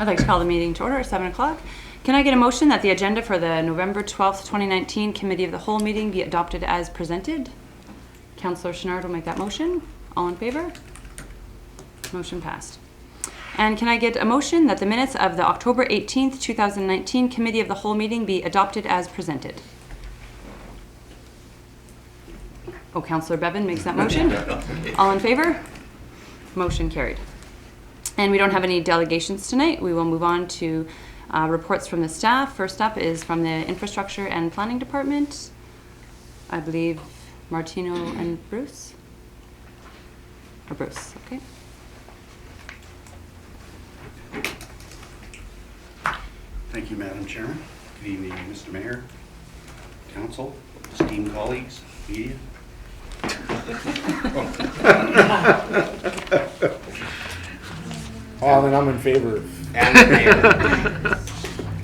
I'd like to call the meeting to order at 7 o'clock. Can I get a motion that the agenda for the November 12th, 2019 Committee of the Whole meeting be adopted as presented? Councillor Chenard will make that motion. All in favor? Motion passed. And can I get a motion that the minutes of the October 18th, 2019 Committee of the Whole meeting be adopted as presented? Oh, Councillor Bevan makes that motion. All in favor? Motion carried. And we don't have any delegations tonight. We will move on to reports from the staff. First up is from the Infrastructure and Planning Department. I believe Martino and Bruce. Or Bruce, okay. Thank you, Madam Chairman. Good evening, Mr. Mayor, Council, esteemed colleagues, media. Well, then I'm in favor of. And the mayor.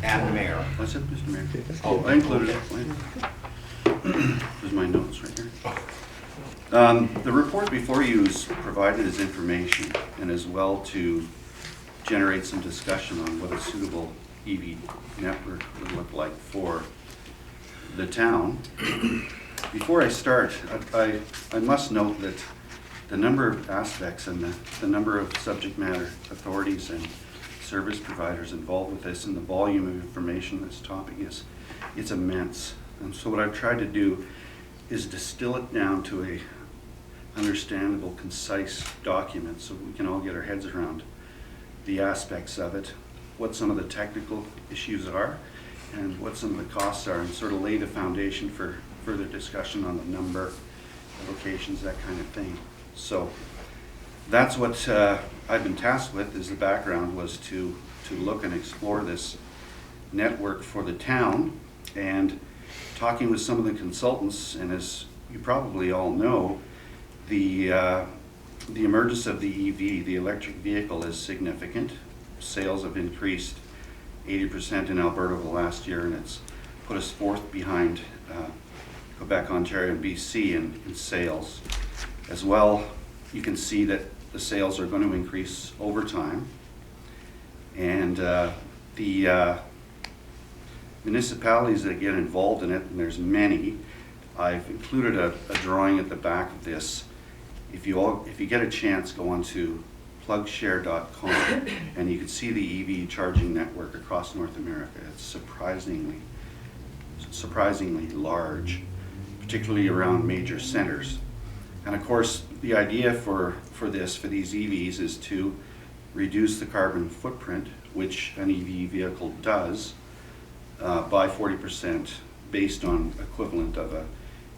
And the mayor. What's it, Mr. Mayor? Oh, I included it. There's my notes right here. The report before you is provided as information and as well to generate some discussion on what a suitable EV network would look like for the town. Before I start, I must note that the number of aspects and the number of subject matter authorities and service providers involved with this and the volume of information this topic it's immense. And so what I've tried to do is distill it down to a understandable, concise document so we can all get our heads around the aspects of it, what some of the technical issues are, and what some of the costs are, and sort of lay the foundation for further discussion on the number, locations, that kind of thing. So that's what I've been tasked with. Is the background was to look and explore this network for the town, and talking with some of the consultants. And as you probably all know, the emergence of the EV, the electric vehicle, is significant. Sales have increased 80% in Alberta over the last year, and it's put us fourth behind Quebec, Ontario, and BC in sales. As well, you can see that the sales are going to increase over time. And the municipalities that get involved in it, and there's many, I've included a drawing at the back of this. If you get a chance, go on to plugshare.com and you can see the EV charging network across North America. It's surprisingly large, particularly around major centers. And of course, the idea for these EVs is to reduce the carbon footprint, which an EV vehicle does, by 40% based on equivalent of an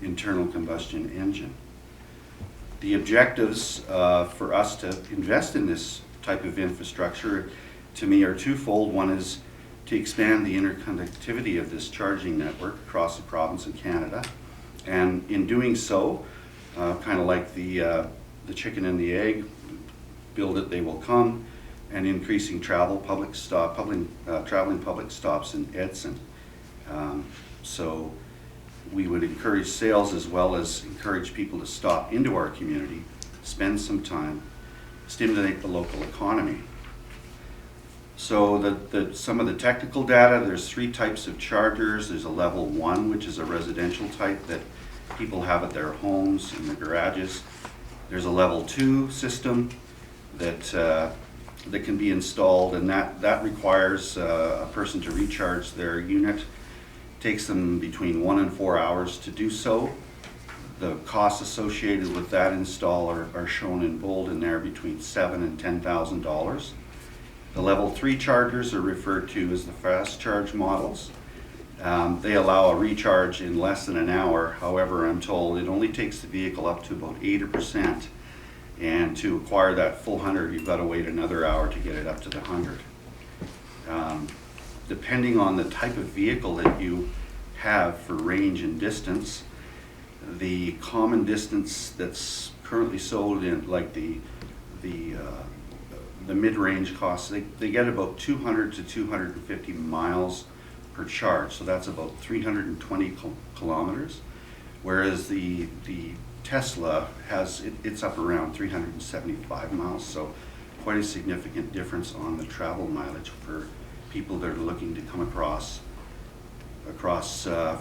internal combustion engine. The objectives for us to invest in this type of infrastructure, to me, are twofold. One is to expand the interconnectivity of this charging network across the province and Canada. And in doing so, kind of like the chicken and the egg, build it, they will come, and increasing traveling public stops in Edson. So we would encourage sales as well as encourage people to stop into our community, spend some time, stimulate the local economy. So some of the technical data, there's 3 types of chargers. There's a level 1, which is a residential type that people have at their homes and their garages. There's a level 2 system that can be installed, and that requires a person to recharge their unit. Takes them between 1 and 4 hours to do so. The costs associated with that install are shown in bold in there, between $7,000 and $10,000. The level 3 chargers are referred to as the fast charge models. They allow a recharge in less than an hour. However, I'm told it only takes the vehicle up to about 80%. And to acquire that full 100, you've got to wait another hour to get it up to the 100. Depending on the type of vehicle that you have for range and distance, the common distance that's currently sold in, like the mid-range costs, they get about 200 to 250 miles per charge, so that's about 320 kilometers, whereas the Tesla it's up around 375 miles, so quite a significant difference on the travel mileage for people that are looking to come across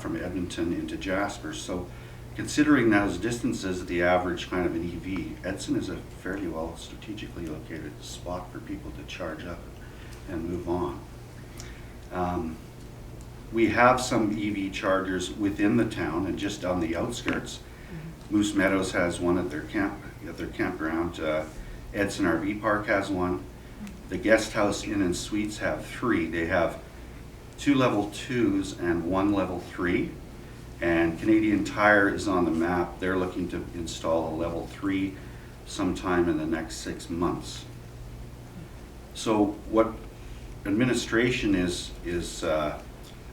from Edmonton into Jasper. So considering those distances, the average kind of an EV, Edson is a fairly well strategically located spot for people to charge up and move on. We have some EV chargers within the town and just on the outskirts. Moose Meadows has one at their campground. Edson RV Park has one. The Guest House Inn and Suites have 3. They have 2 level 2s and 1 level 3. And Canadian Tire is on the map. They're looking to install a level 3 sometime in the next 6 months. So what administration is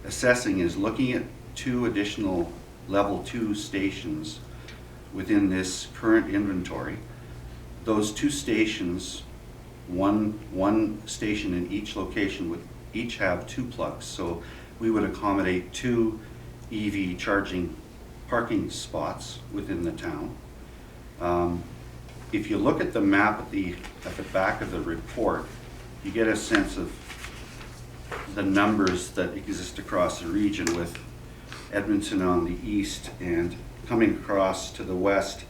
assessing is looking at 2 additional level 2 stations within this current inventory. Those 2 stations, one station in each location would each have 2 plugs. So we would accommodate 2 EV charging parking spots within the town. If you look at the map at the back of the report, you get a sense of the numbers that exist across the region, with Edmonton on the east and coming across to the west.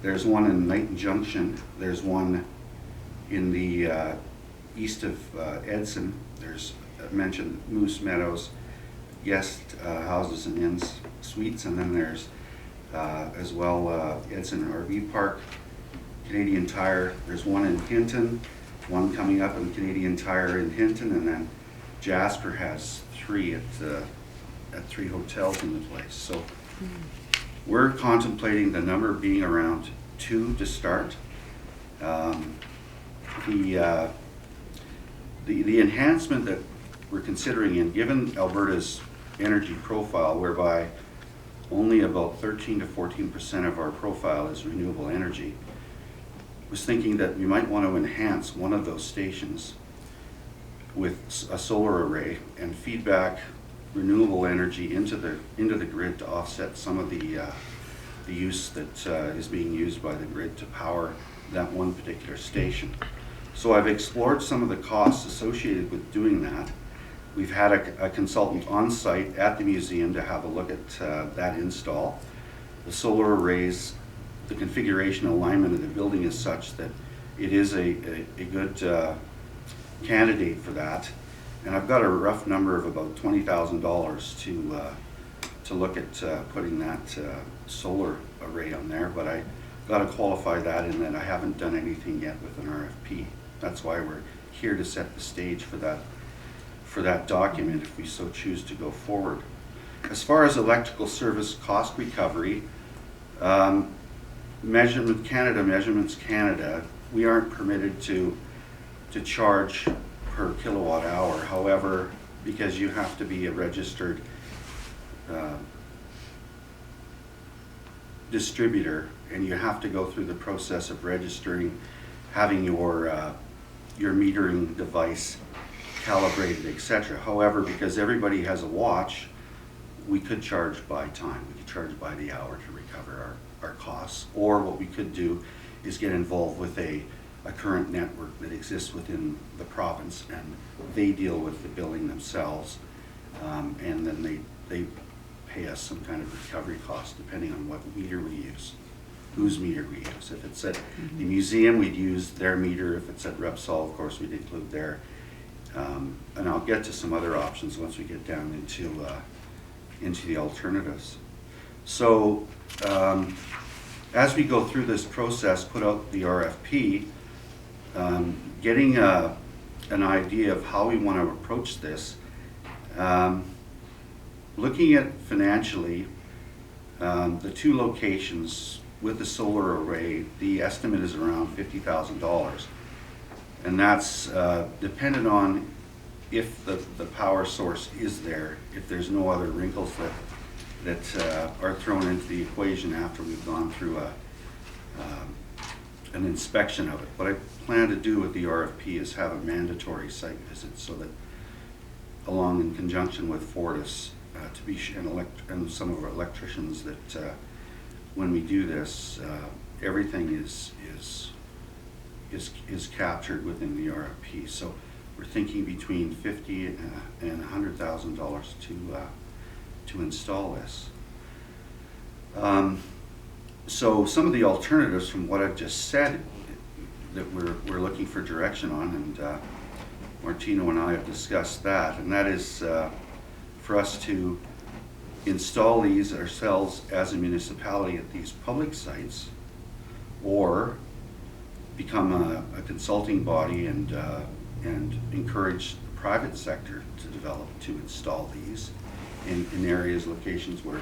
There's one in Knighton Junction. There's one in the east of Edson. There's mentioned Moose Meadows, Guest Houses and Inns Suites, and then there's as well Edson RV Park, Canadian Tire. There's one in Hinton, one coming up in Canadian Tire in Hinton, and then Jasper has 3 at 3 hotels in the place. So we're contemplating the number being around 2 to start. The enhancement that we're considering, and given Alberta's energy profile, whereby only about 13 to 14% of our profile is renewable energy, was thinking that we might want to enhance one of those stations with a solar array and feedback renewable energy into the grid to offset some of the use that is being used by the grid to power that one particular station. So I've explored some of the costs associated with doing that. We've had a consultant on site at the museum to have a look at that install. The solar arrays, the configuration alignment of the building is such that it is a good candidate for that. And I've got a rough number of about $20,000 to look at putting that solar array on there, but I got to qualify that in that I haven't done anything yet with an RFP. That's why we're here to set the stage for that document if we so choose to go forward. As far as electrical service cost recovery, Measurements Canada, we aren't permitted to charge per kilowatt hour. However, because you have to be a registered distributor and you have to go through the process of registering, having your metering device calibrated, etc. However, because everybody has a watch, we could charge by time. We could charge by the hour to recover our costs. Or what we could do is get involved with a current network that exists within the province, and they deal with the billing themselves, and then they pay us some kind of recovery cost depending on what meter we use, whose meter we use. If it's at the museum, we'd use their meter. If it's at Repsol, of course, we'd include their. And I'll get to some other options once we get down into the alternatives. So as we go through this process, put out the RFP, getting an idea of how we want to approach this, looking at financially, the 2 locations with the solar array, the estimate is around $50,000. And that's dependent on if the power source is there, if there's no other wrinkles that are thrown into the equation after we've gone through an inspection of it. What I plan to do with the RFP is have a mandatory site visit, so that along in conjunction with Fortis to be and some of our electricians, that when we do this, everything is is captured within the RFP. So we're thinking between $50,000 and $100,000 to install this. So some of the alternatives from what I've just said that we're looking for direction on, and Martino and I have discussed that, and that is for us to install these ourselves as a municipality at these public sites, or become a consulting body and encourage the private sector to develop, to install these in areas, locations where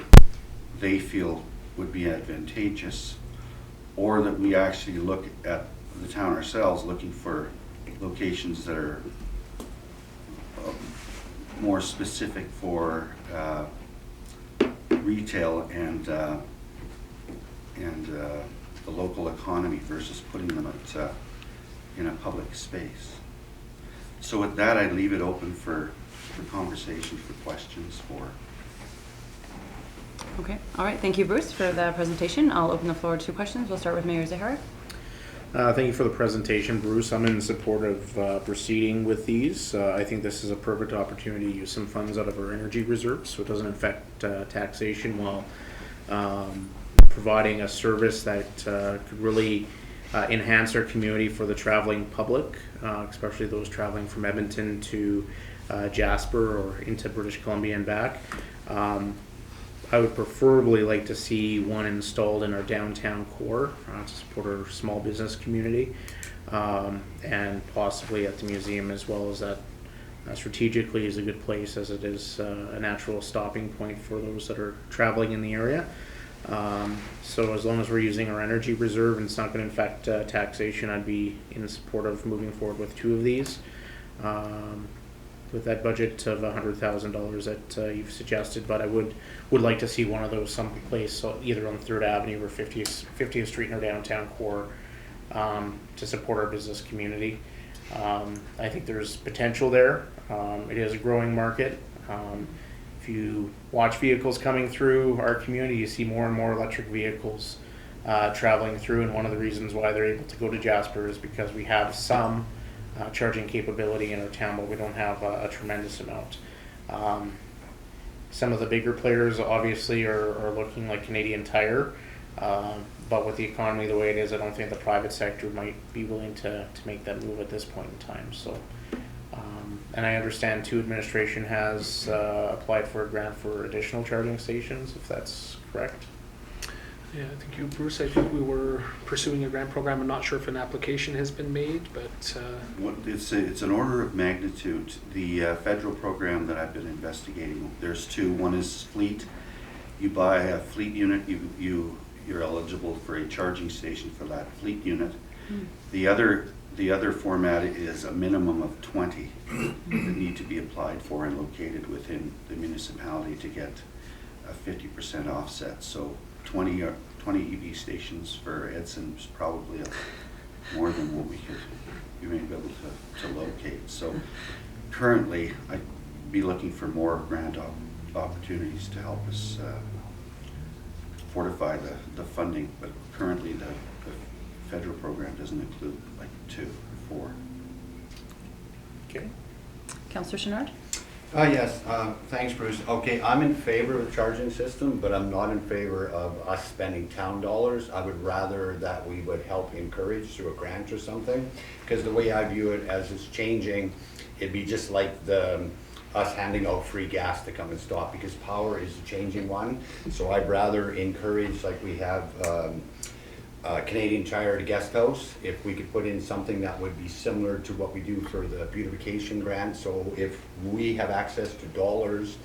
they feel would be advantageous, or that we actually look at the town ourselves, looking for locations that are more specific for retail and the local economy versus putting them at in a public space. So with that, I'd leave it open for conversation, for questions, for. Okay, all right, thank you, Bruce, for the presentation. I'll open the floor to questions. We'll start with Mayor Zahara. Thank you for the presentation, Bruce. I'm in support of proceeding with these. I think this is a perfect opportunity to use some funds out of our energy reserves so it doesn't affect taxation while providing a service that could really enhance our community for the traveling public, especially those traveling from Edmonton to Jasper or into British Columbia and back. I would preferably like to see one installed in our downtown core to support our small business community, and possibly at the museum as well, as that strategically is a good place, as it is a natural stopping point for those that are traveling in the area. So as long as we're using our energy reserve and it's not going to affect taxation, I'd be in support of moving forward with 2 of these. With that budget of $100,000 that you've suggested, but I would like to see one of those someplace, so either on 3rd Avenue or 50th Street in our downtown core, to support our business community. I think there's potential there. It is a growing market. If you watch vehicles coming through our community, you see more and more electric vehicles traveling through, and one of the reasons why they're able to go to Jasper is because we have some charging capability in our town, but we don't have a tremendous amount. Some of the bigger players obviously are looking like Canadian Tire, but with the economy the way it is, I don't think the private sector might be willing to make that move at this point in time. So, and I understand too, administration has applied for a grant for additional charging stations, if that's correct. Yeah, thank you, Bruce. I think we were pursuing a grant program. I'm not sure if an application has been made, but It's an order of magnitude. The federal program that I've been investigating, there's 2. One is fleet. You buy a fleet unit, you're eligible for a charging station for that fleet unit. The other format is a minimum of 20 that need to be applied for and located within the municipality to get a 50% offset. So 20 EV stations for Edson is probably more than what we may be able to locate. So currently, I'd be looking for more grant opportunities to help us fortify the funding, but currently the federal program doesn't include like 2 or 4. Okay. Councillor Chenard? Yes, thanks, Bruce. Okay, I'm in favor of the charging system, but I'm not in favor of us spending town dollars. I would rather that we would help encourage through a grant or something, because the way I view it as it's changing, it'd be just like us handing out free gas to come and stop, because power is a changing one. So I'd rather encourage, like we have Canadian Tire at a guest house, if we could put in something that would be similar to what we do for the beautification grant. So if we have access to dollars,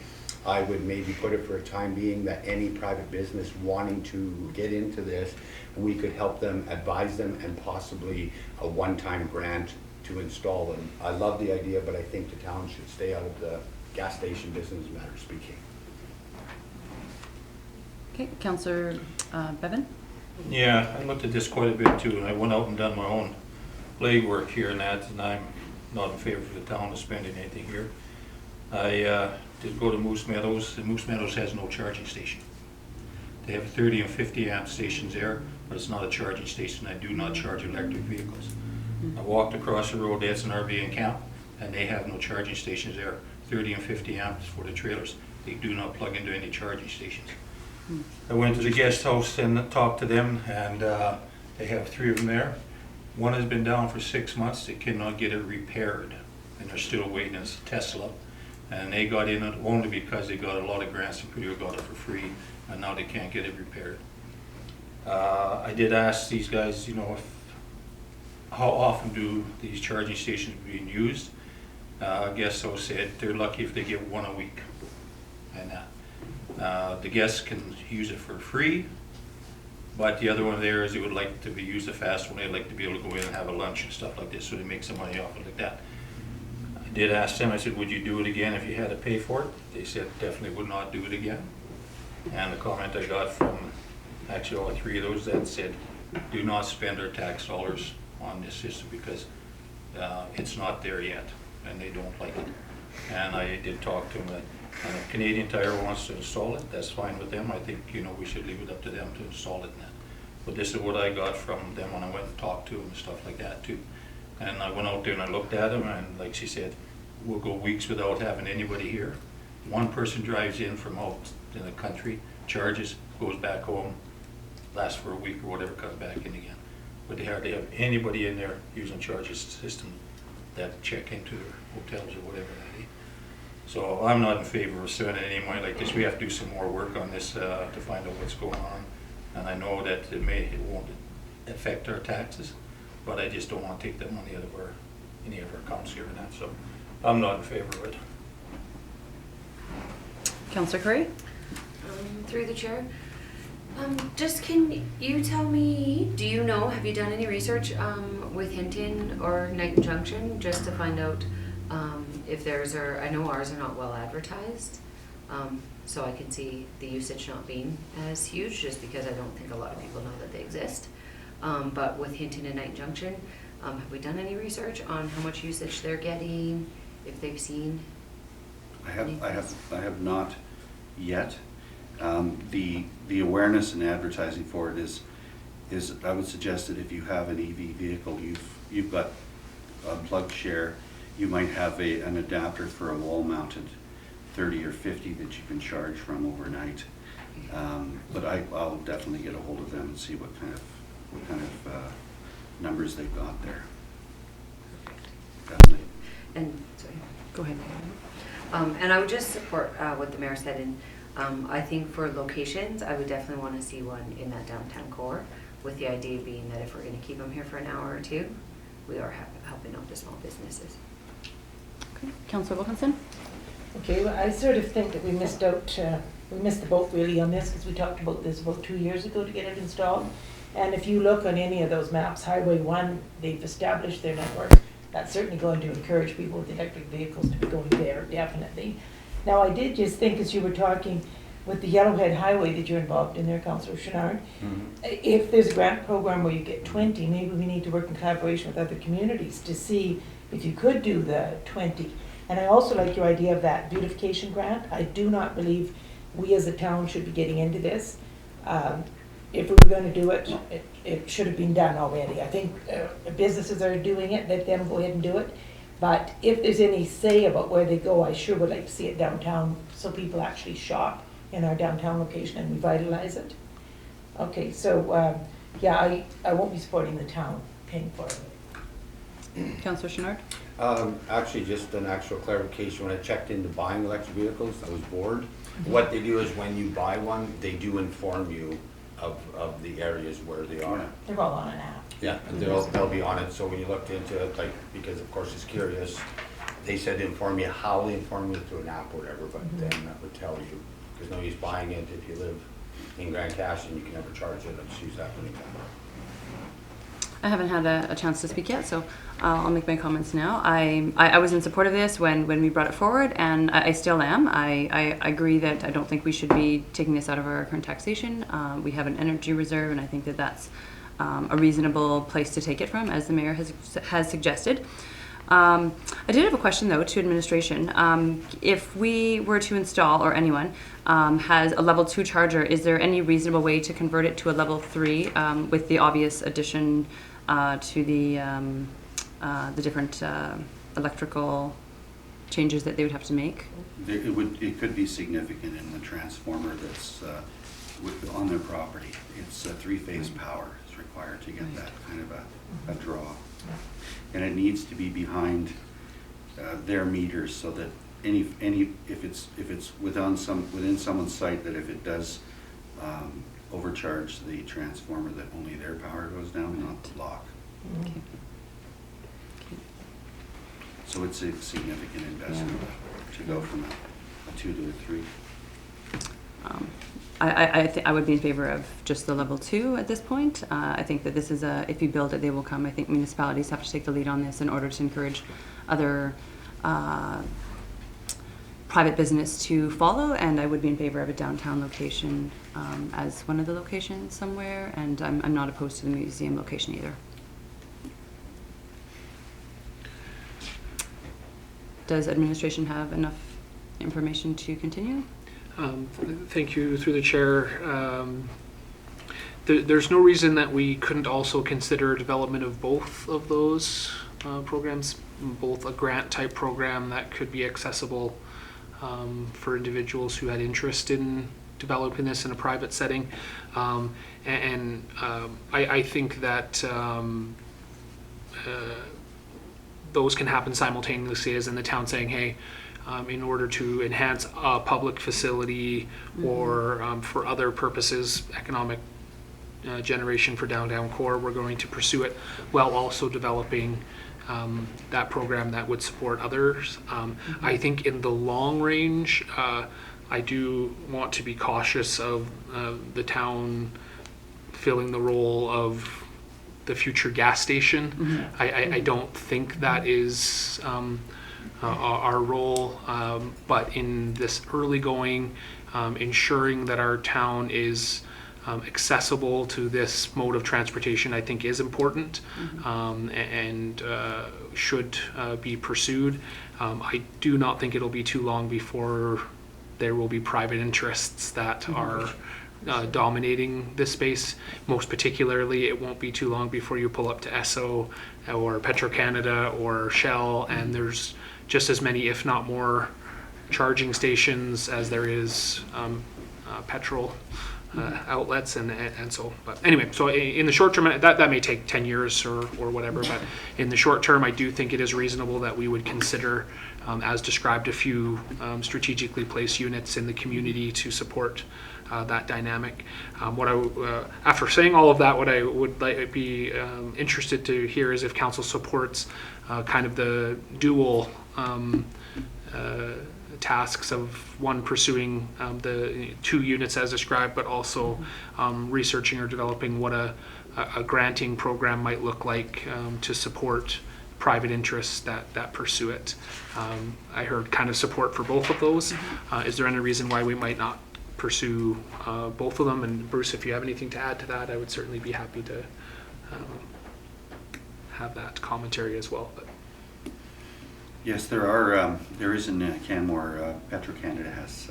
I would maybe put it for a time being that any private business wanting to get into this, we could help them, advise them, and possibly a one-time grant to install them. I love the idea, but I think the town should stay out of the gas station business, matter speaking. Okay, Councillor Bevan? Yeah, I looked at this quite a bit too, and I went out and done my own legwork here and that, and I'm not in favor of the town of spending anything here. I did go to Moose Meadows, and Moose Meadows has no charging station. They have 30 and 50 amp stations there, but it's not a charging station. I do not charge electric vehicles. I walked across the road, Edson RV and Camp, and they have no charging stations there. 30 and 50 amps for the trailers. They do not plug into any charging stations. I went to the guest house and talked to them, and they have 3 of them there. One has been down for 6 months. They cannot get it repaired, and they're still waiting. It's a Tesla, and they got in it only because they got a lot of grants and Purdue got it for free, and now they can't get it repaired. I did ask these guys, you know, how often do these charging stations being used? Guest house said they're lucky if they get 1 a week, and the guests can use it for free. But the other one there is they would like to be used the fast one. They'd like to be able to go in and have a lunch and stuff like this, so they make some money off it like that. I did ask them, I said, would you do it again if you had to pay for it? They said definitely would not do it again. And the comment I got from actually all 3 of those that said, do not spend our tax dollars on this system because it's not there yet and they don't like it. And I did talk to them that Canadian Tire wants to install it, that's fine with them. I think, you know, we should leave it up to them to install it. But this is what I got from them when I went and talked to them and stuff like that too. And I went out there and I looked at them, and like she said, we'll go weeks without having anybody here. One person drives in from out in the country, charges, goes back home, lasts for a week or whatever, comes back in again. But they hardly have anybody in there using charges system that check into their hotels or whatever that is. So I'm not in favor of spending any money like this. We have to do some more work on this to find out what's going on. And I know that it won't affect our taxes, but I just don't want to take that money out of any of our accounts here and that. So I'm not in favor of it. Councillor Curry? Through the chair. Just can you tell me, do you know, have you done any research with Hinton or Knighton Junction just to find out if theirs are, I know ours are not well advertised, so I can see the usage not being as huge just because I don't think a lot of people know that they exist. But with Hinton and Knighton Junction, have we done any research on how much usage they're getting, if they've seen? I have not yet. The awareness and advertising for it is I would suggest that if you have an EV vehicle, you've got a plug share, you might have an adapter for a wall-mounted 30 or 50 that you can charge from overnight. But I'll definitely get a hold of them and see what kind of numbers they've got there. Definitely. And, sorry. Go ahead. And I would just support what the mayor said, and I think for locations, I would definitely want to see one in that downtown core, with the idea being that if we're going to keep them here for an hour or two, we are helping out the small businesses. Okay. Councillor Wilkinson? Okay, well, I sort of think that we missed out, we missed the boat really on this, because we talked about this about 2 years ago to get it installed. And if you look on any of those maps, Highway 1, they've established their network. That's certainly going to encourage people with electric vehicles to be going there, definitely. Now, I did just think, as you were talking with the Yellowhead Highway that you're involved in there, Councillor Chenard, if there's a grant program where you get 20, maybe we need to work in collaboration with other communities to see if you could do the 20. And I also like your idea of that beautification grant. I do not believe we as a town should be getting into this. If we were going to do it, it should have been done already. I think businesses are doing it, let them go ahead and do it. But if there's any say about where they go, I sure would like to see it downtown so people actually shop in our downtown location and revitalize it. Okay, so yeah, I won't be supporting the town paying for it. Councillor Chenard? Actually, just an actual clarification. When I checked into buying electric vehicles, I was bored. What they do is when you buy one, they do inform you of the areas where they are. They're all on an app. Yeah, and they'll be on it. So when you looked into it, like, because of course it's curious, they said to inform you how they inform you through an app or whatever, but then that would tell you. There's no use buying it if you live in Grand Cache and you can never charge it. Let's use that for an example. I haven't had a chance to speak yet, so I'll make my comments now. I was in support of this when we brought it forward, and I still am. I agree that I don't think we should be taking this out of our current taxation. We have an energy reserve, and I think that that's a reasonable place to take it from, as the mayor has suggested. I did have a question, though, to administration. If we were to install, or anyone has a level 2 charger, is there any reasonable way to convert it to a level 3 with the obvious addition to the the different electrical changes that they would have to make? It could be significant in the transformer that's on their property. It's a 3-phase power is required to get that kind of a draw. And it needs to be behind their meters so that if it's within someone's site, that if it does overcharge the transformer, that only their power goes down, not the block. Okay. So it's a significant investment to go from a 2 to a 3. I would be in favor of just the level 2 at this point. I think that this is if you build it, they will come. I think municipalities have to take the lead on this in order to encourage other private business to follow, and I would be in favor of a downtown location as one of the locations somewhere, and I'm not opposed to the museum location either. Does administration have enough information to continue? Thank you, through the chair. There's no reason that we couldn't also consider development of both of those programs, both a grant type program that could be accessible for individuals who had interest in developing this in a private setting. I think that those can happen simultaneously, as in the town saying, hey, in order to enhance a public facility or for other purposes, economic generation for downtown core, we're going to pursue it while also developing that program that would support others. I think in the long range, I do want to be cautious of the town filling the role of the future gas station. I don't think that is our role, but in this early going, ensuring that our town is accessible to this mode of transportation, I think is important and should be pursued. I do not think it'll be too long before there will be private interests that are dominating this space. Most particularly, it won't be too long before you pull up to Esso or Petro-Canada or Shell, and there's just as many, if not more, charging stations as there is petrol outlets, and so. But anyway, so in the short term, that may take 10 years or whatever, but in the short term, I do think it is reasonable that we would consider, as described, a few strategically placed units in the community to support that dynamic. After saying all of that, what I would be interested to hear is if council supports kind of the dual tasks of one pursuing the 2 units as described, but also researching or developing what a granting program might look like to support private interests that pursue it. I heard kind of support for both of those. Is there any reason why we might not pursue both of them? And Bruce, if you have anything to add to that, I would certainly be happy to have that commentary as well. But Yes, there is in Canmore, Petro-Canada has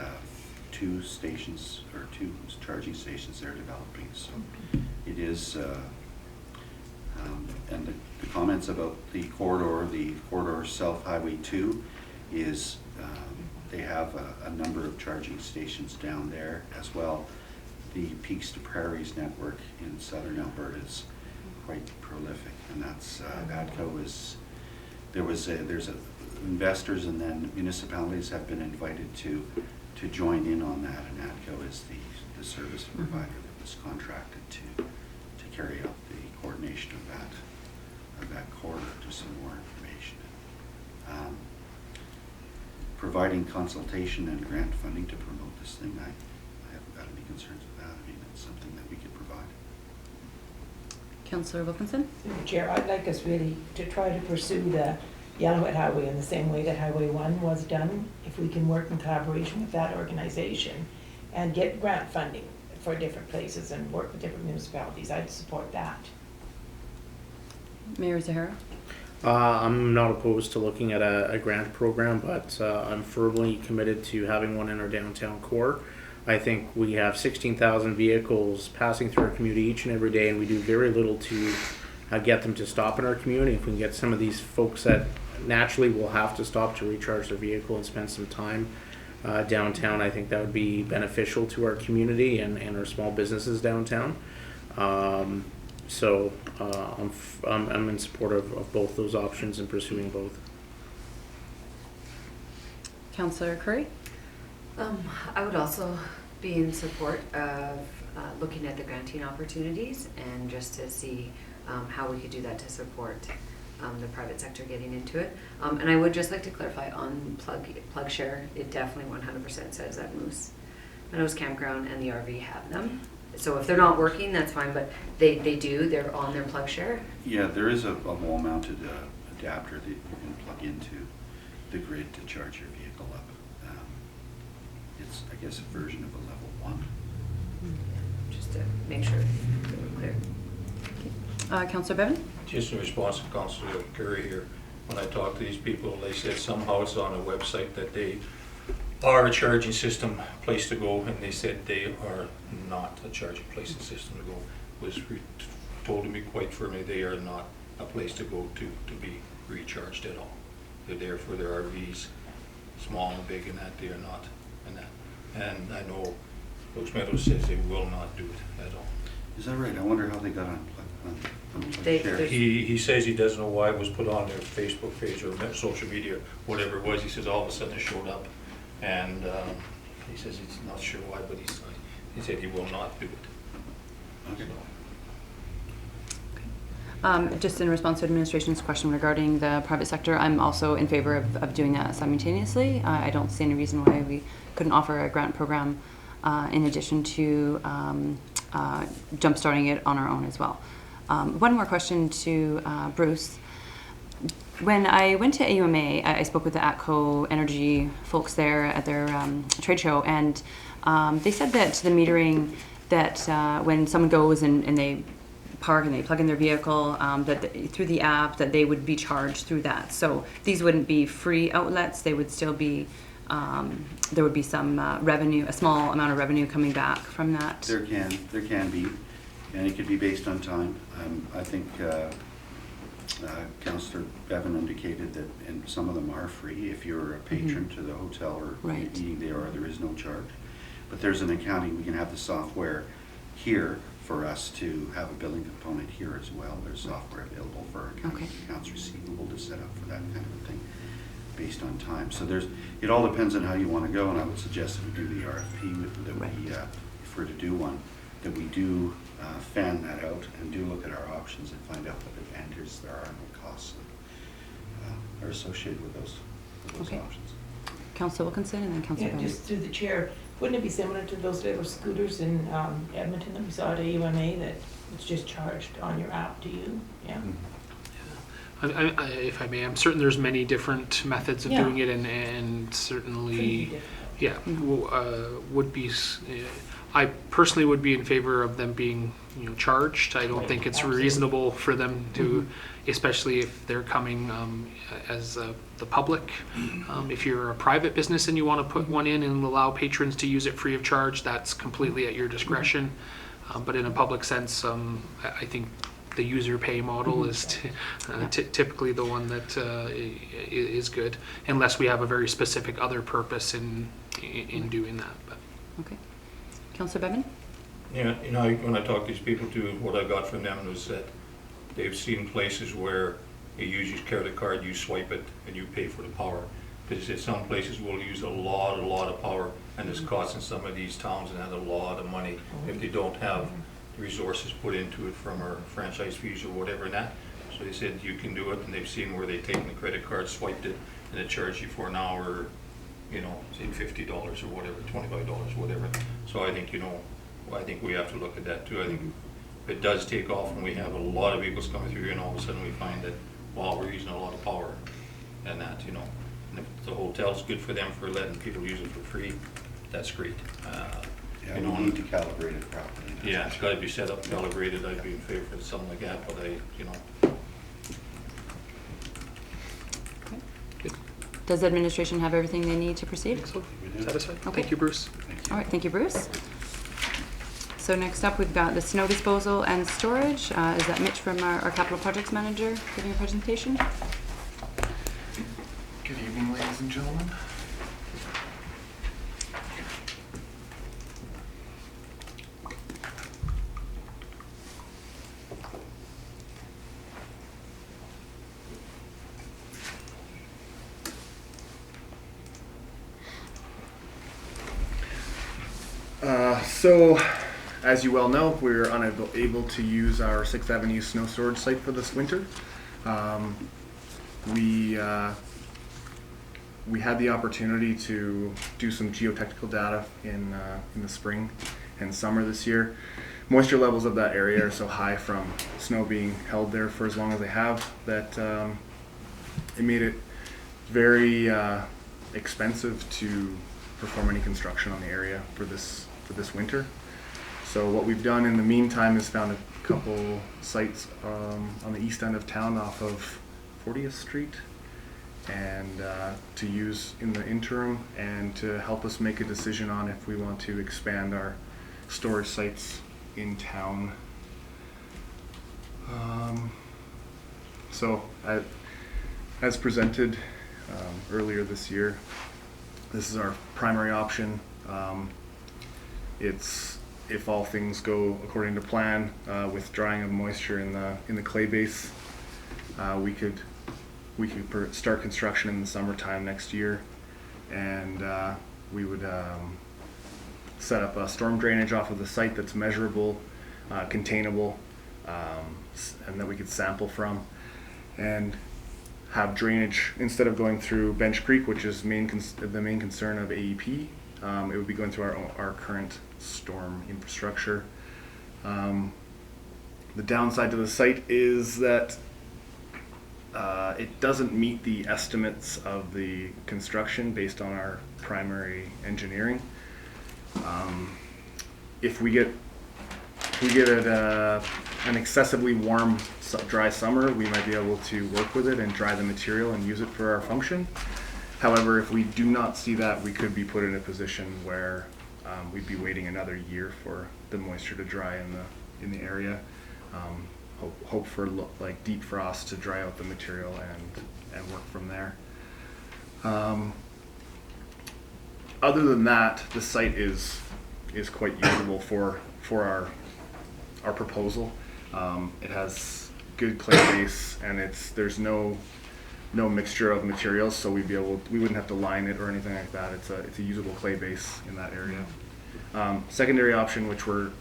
2 stations, or 2 charging stations they're developing, so it is, and the comments about the corridor South Highway 2 is they have a number of charging stations down there as well. The Peaks to Prairies network in southern Alberta is quite prolific, and that's ATCO is, there's investors and then municipalities have been invited to join in on that, and ATCO is the service provider that was contracted to carry out the coordination of that corridor. Just some more information. Providing consultation and grant funding to promote this thing, I haven't got any concerns with that. I mean, it's something that we could provide. Councillor Wilkinson? Chair, I'd like us really to try to pursue the Yellowhead Highway in the same way that Highway 1 was done, if we can work in collaboration with that organization and get grant funding for different places and work with different municipalities. I'd support that. Mayor Zahara? I'm not opposed to looking at a grant program, but I'm firmly committed to having one in our downtown core. I think we have 16,000 vehicles passing through our community each and every day, and we do very little to get them to stop in our community. If we can get some of these folks that naturally will have to stop to recharge their vehicle and spend some time downtown, I think that would be beneficial to our community and our small businesses downtown. So I'm in support of both those options and pursuing both. Councillor Curry? I would also be in support of looking at the granting opportunities and just to see how we could do that to support the private sector getting into it. And I would just like to clarify on plug share, it definitely 100% says that Moose Meadows Campground and the RV have them. So if they're not working, that's fine, but they do, they're on their plug share. Yeah, there is a wall-mounted adapter that you can plug into the grid to charge your vehicle up. It's, I guess, a version of a level 1. Just to make sure that we're clear. Councillor Bevan? Just in response to Councillor Curry here, when I talked to these people, they said somehow it's on a website that they are a charging system place to go, and they said they are not a charging place and system to go. Was told to me quite firmly they are not a place to go to be recharged at all. They're there for their RVs, small and big, and that they are not in that. And I know Moose Meadows says they will not do it at all. Is that right? I wonder how they got on They- share. there's- He says he doesn't know why it was put on their Facebook page or social media, whatever it was. He says all of a sudden it showed up, and he says he's not sure why, but he said he will not do it. Okay. Just in response to administration's question regarding the private sector, I'm also in favor of doing that simultaneously. I don't see any reason why we couldn't offer a grant program in addition to jumpstarting it on our own as well. One more question to Bruce. When I went to AUMA, I spoke with the ATCO Energy folks there at their trade show, and they said that the metering, that when someone goes and they park and they plug in their vehicle, through the app, that they would be charged through that. So these wouldn't be free outlets, they would still be, there would be some revenue, a small amount of revenue coming back from that. There can be, and it could be based on time. I think Councillor Bevan indicated that, and some of them are free if you're a patron to the hotel or Right. eating there, or there is no charge. But there's an accounting, we can have the software here for us to have a billing component here as well. There's software available for Okay. accounts receivable to set up for that kind of a thing based on time. So it all depends on how you want to go, and I would suggest that we do the RFP, that Right. we, if we're to do one, that we do fan that out and do look at our options and find out what advantages there are and what costs are associated with those Okay. options. Councillor Wilkinson and then Councillor Yeah, Bevan. just through the chair, wouldn't it be similar to those little scooters in Edmonton that we saw at AUMA, that it's just charged on your app to you? Yeah. If I may, I'm certain there's many different methods of Yeah. doing it, and Couldn't be certainly, difficult. yeah, would be. I personally would be in favor of them being, charged. I don't Right, think it's absolutely. reasonable for them to, especially if they're coming as the public. If you're a private business and you want to put one in and allow patrons to use it free of charge, that's completely at your discretion. But in a public sense, I think the user pay model is typically the one that is good, unless we have a very specific other purpose in doing that. But Okay. Councillor Bevan? Yeah, when I talk to these people too, what I got from them was that they've seen places where you use your credit card, you swipe it, and you pay for the power. Because they said some places will use a lot of power, and it's costing some of these towns and has a lot of money if they don't have the resources put into it from our franchise fees or whatever and that. So they said you can do it, and they've seen where they've taken the credit card, swiped it, and it charged you for an hour, say $50 or whatever, $25, whatever. So I think, I think we have to look at that too. I think if it does take off and we have a lot of vehicles coming through, and all of a sudden we find that, wow, we're using a lot of power and that, and if the hotel's good for them for letting people use it for free, that's great. Yeah, we need to calibrate it properly. Yeah, it's gotta be set up, calibrated. I'd be in favor of something like that, but Does the administration have everything they need to proceed? so We do. satisfied. Okay. Thank you, Bruce. Thank you. All right, thank you, Bruce. So next up, we've got the snow disposal and storage. Is that Mitch from our capital projects manager giving a presentation? Good evening, ladies and gentlemen. So, as you well know, we were unable to use our 6th Avenue snow storage site for this winter. We had the opportunity to do some geotechnical data in the spring and summer this year. Moisture levels of that area are so high from snow being held there for as long as they have that it made it very expensive to perform any construction on the area for this winter. So what we've done in the meantime is found a couple sites on the east end of town off of 40th Street, and to use in the interim and to help us make a decision on if we want to expand our storage sites in town. So as presented earlier this year, this is our primary option. It's, if all things go according to plan, with drying of moisture in the clay base, we could start construction in the summertime next year, and we would set up a storm drainage off of the site that's measurable, containable, and that we could sample from, and have drainage instead of going through Bench Creek, which is the main concern of AEP. It would be going through our current storm infrastructure. The downside to the site is that it doesn't meet the estimates of the construction based on our primary engineering. If we get an excessively warm, dry summer, we might be able to work with it and dry the material and use it for our function. However, if we do not see that, we could be put in a position where we'd be waiting another year for the moisture to dry in the area. Hope for like deep frost to dry out the material and work from there. Other than that, the site is quite usable for our proposal. It has good clay base, and there's no mixture of materials, so we wouldn't have to line it or anything like that. It's a usable clay base in that area. Secondary option, which we're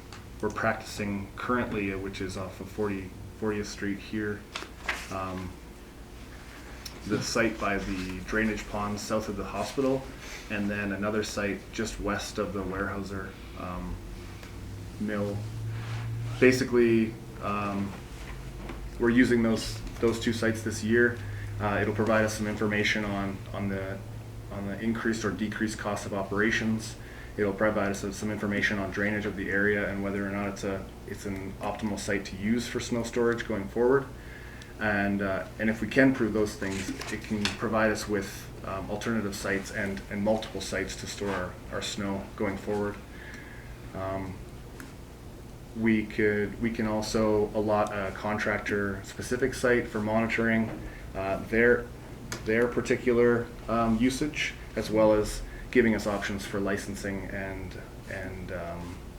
practicing currently, which is off of 40th Street here. The site by the drainage ponds south of the hospital, and then another site just west of the Weyerhaeuser mill. Basically, we're using those two sites this year. It'll provide us some information on the increased or decreased cost of operations. It'll provide us some information on drainage of the area and whether or not it's an optimal site to use for snow storage going forward. And if we can prove those things, it can provide us with alternative sites and multiple sites to store our snow going forward. We can also allot a contractor specific site for monitoring their particular usage, as well as giving us options for licensing and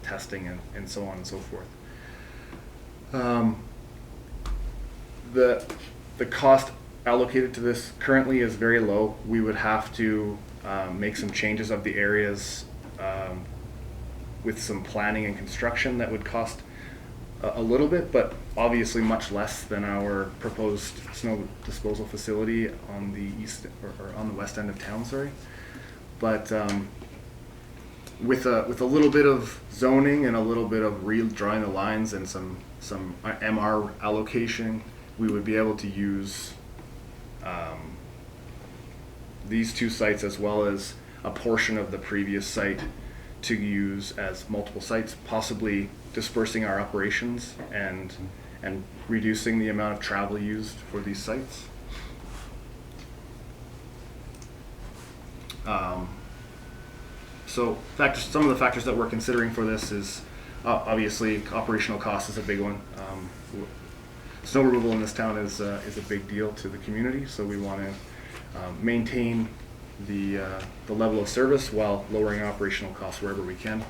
testing and so on and so forth. The cost allocated to this currently is very low. We would have to make some changes of the areas with some planning and construction that would cost a little bit, but obviously much less than our proposed snow disposal facility on the east or on the west end of town. Sorry, but with a little bit of zoning and a little bit of redrawing the lines and some MR allocation, we would be able to use these two sites as well as a portion of the previous site to use as multiple sites, possibly dispersing our operations and reducing the amount of travel used for these sites. So some of the factors that we're considering for this is Obviously, operational cost is a big one. Snow removal in this town is a big deal to the community, so we want to maintain the level of service while lowering operational costs wherever we can.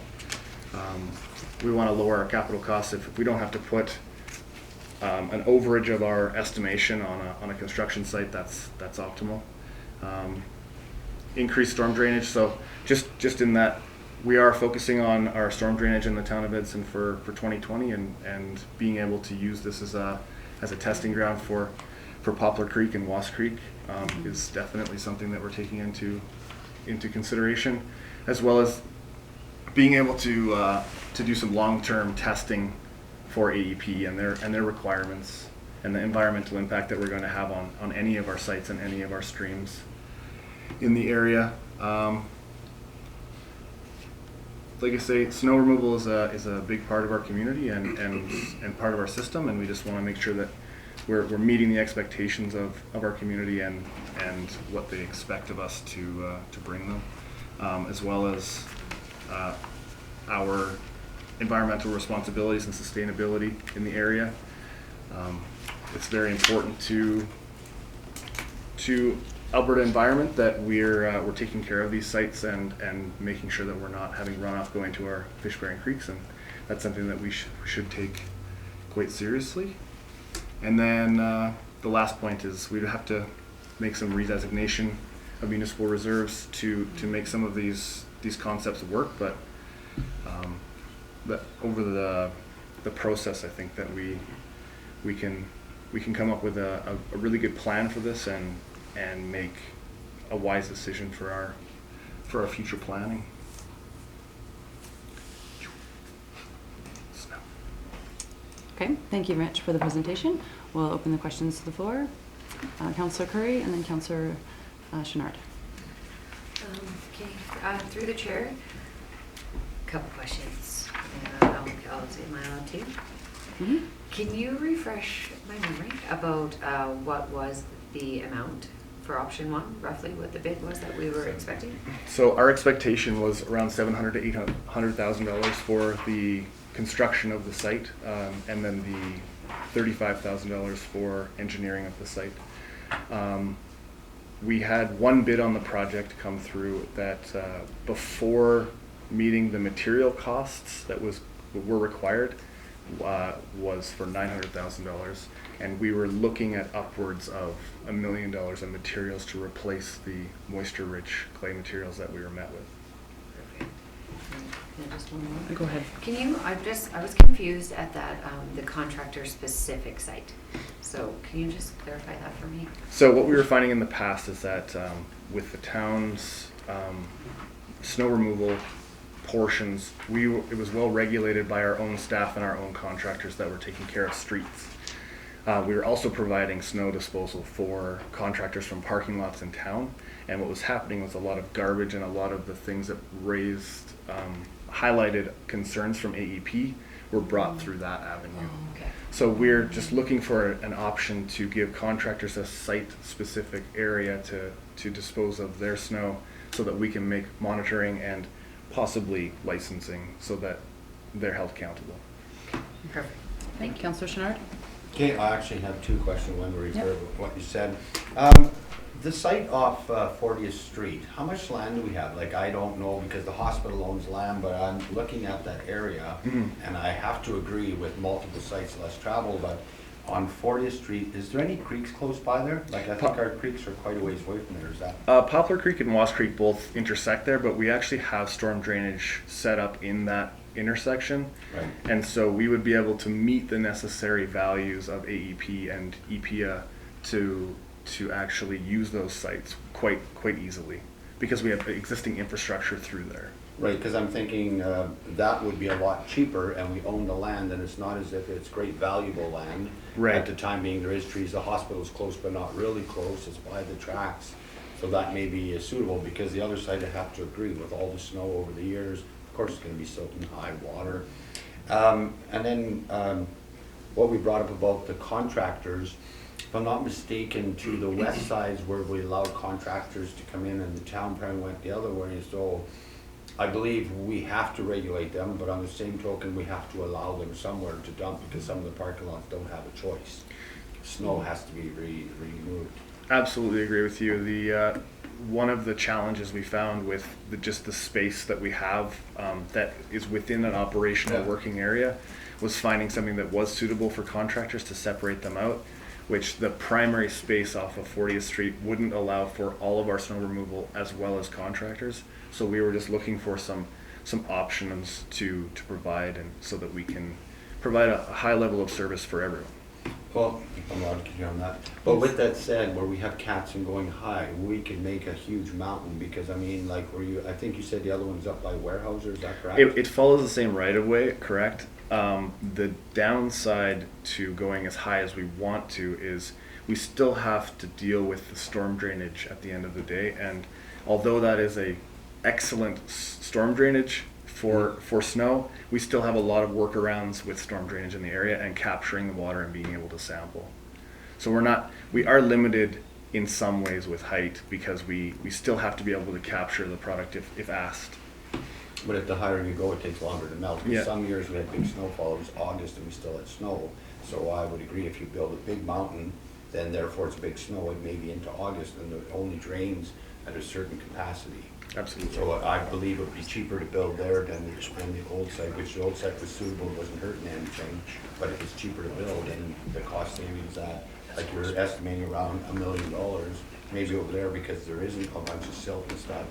We want to lower our capital costs if we don't have to put an overage of our estimation on a construction site. That's optimal. Increased storm drainage. So just in that, we are focusing on our storm drainage in the town of Edson for 2020, and being able to use this as a testing ground for Poplar Creek and Wasp Creek is definitely something that we're taking into consideration, as well as being able to do some long-term testing for AEP and their requirements and the environmental impact that we're going to have on any of our sites and any of our streams in the area. Like I say, snow removal is a big part of our community and part of our system, and we just want to make sure that we're meeting the expectations of our community and what they expect of us to bring them, as well as our environmental responsibilities and sustainability in the area. It's very important to Alberta environment that we're taking care of these sites and making sure that we're not having runoff going to our fish-bearing creeks, and that's something that we should take quite seriously. And then the last point is we'd have to make some redesignation of municipal reserves to make some of these concepts work, but over the process, I think that we can come up with a really good plan for this and make a wise decision for our future planning. Okay, thank you, Rich, for the presentation. We'll open the questions to the floor. Councillor Curry and then Councillor Chenard. Okay, through the chair, couple questions. I'll say my own too. Mm-hmm. Can you refresh my memory about what was the amount for option one, roughly what the bid was that we were expecting? So our expectation was around $700,000 to $800,000 for the construction of the site, and then the $35,000 for engineering of the site. We had one bid on the project come through that before meeting the material costs that were required was for $900,000, and we were looking at upwards of $1 million in materials to replace the moisture-rich clay materials that we were met with. Yeah, just one more. Go ahead. Can you, I was confused at that, the contractor specific site. So can you just clarify that for me? So what we were finding in the past is that with the town's snow removal portions, it was well regulated by our own staff and our own contractors that were taking care of streets. We were also providing snow disposal for contractors from parking lots in town, and what was happening was a lot of garbage and a lot of the things that raised highlighted concerns from AEP were brought through that avenue. Oh, okay. So we're just looking for an option to give contractors a site-specific area to dispose of their snow, so that we can make monitoring and possibly licensing so that they're held accountable. Perfect. Thank you. Councillor Chenard? Okay, I actually have two questions when we refer to what you said. The site off 40th Street, how much land do we have? Like, I don't know because the hospital owns land, but I'm looking at that area, and I have to agree with multiple sites less travel, but on 40th Street, is there any creeks close by there? Like, I think our creeks are quite a ways away from there, is that? Poplar Creek and Wasp Creek both intersect there, but we actually have storm drainage set up in that intersection. Right. And so we would be able to meet the necessary values of AEP and EPA to actually use those sites quite easily, because we have existing infrastructure through there. Right, because I'm thinking that would be a lot cheaper, and we own the land, and it's not as if it's great valuable land. Right. At the time being, there is trees, the hospital's close, but not really close, it's by the tracks. So that may be suitable, because the other side, I have to agree, with all the snow over the years, of course it's gonna be soaking high water. And then what we brought up about the contractors, if I'm not mistaken, to the west sides where we allowed contractors to come in, and the town probably went the other way, so I believe we have to regulate them, but on the same token, we have to allow them somewhere to dump because some of the parking lots don't have a choice. Snow has to be removed. Absolutely agree with you. The one of the challenges we found with just the space that we have that is within an operational Yeah. working area was finding something that was suitable for contractors to separate them out, which the primary space off of 40th Street wouldn't allow for all of our snow removal as well as contractors. So we were just looking for some options to provide, and so that we can provide a high level of service for everyone. Well, I'm allowed to continue on that. But with that said, where we have cats and going high, we could make a huge mountain because I mean, like I think you said the other one's up by Warehouser, is that correct? It follows the same right of way, correct? The downside to going as high as we want to is we still have to deal with the storm drainage at the end of the day. And although that is a excellent storm drainage for snow, we still have a lot of workarounds with storm drainage in the area and capturing the water and being able to sample. So we are limited in some ways with height because we still have to be able to capture the product if asked. But if the higher you go, it takes longer to melt. Yeah. Some years we had big snowfall, it was August and we still had snow. So I would agree, if you build a big mountain, then therefore it's big snow, it may be into August and it only drains at a certain capacity. Absolutely. So I believe it would be cheaper to build there than the old site, which the old site was suitable, wasn't hurting anything, but it was cheaper to build, and the cost savings that, like you're estimating around $1 million, maybe over there, because there isn't a bunch of silt and stuff,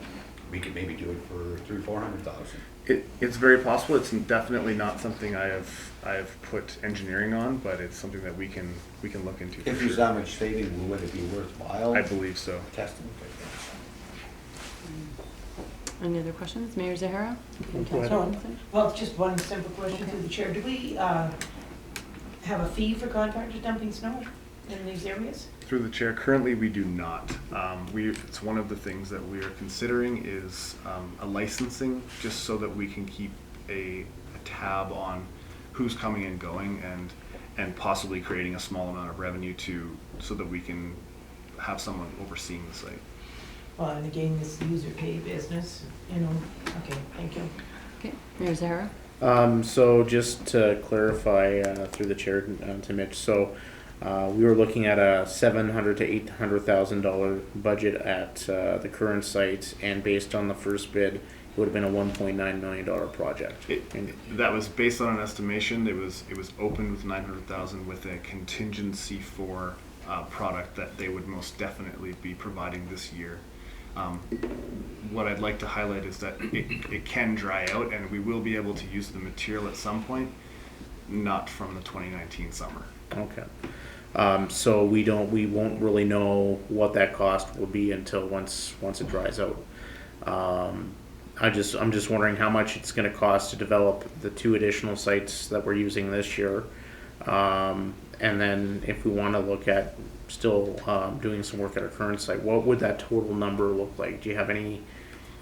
we could maybe do it for $300,000-400,000. It's very possible. It's definitely not something I have put engineering on, but it's something that we can look into. If there's that much saving, would it be worthwhile? I believe so. Testing. Any other questions? Mayor Zahara? And Go ahead. Councillor Robinson? Well, just one simple question through the chair. Do we have a fee for contractors dumping snow in these areas? Through the chair, currently we do not. It's one of the things that we are considering is a licensing, just so that we can keep a tab on who's coming and going, and possibly creating a small amount of revenue so that we can have someone overseeing the site. Well, and again, this user pay business, okay, thank you. Okay, Mayor Zahara? So just to clarify through the chair to Mitch, so we were looking at a $700,000 to $800,000 budget at the current site, and based on the first bid, it would have been a $1.9 million project. That was based on an estimation. It was opened with $900,000 with a contingency for product that they would most definitely be providing this year. What I'd like to highlight is that it can dry out, and we will be able to use the material at some point, not from the 2019 summer. Okay. So we won't really know what that cost will be until once it dries out. I'm just wondering how much it's going to cost to develop the 2 additional sites that we're using this year, and then if we want to look at still doing some work at our current site, what would that total number look like? Do you have any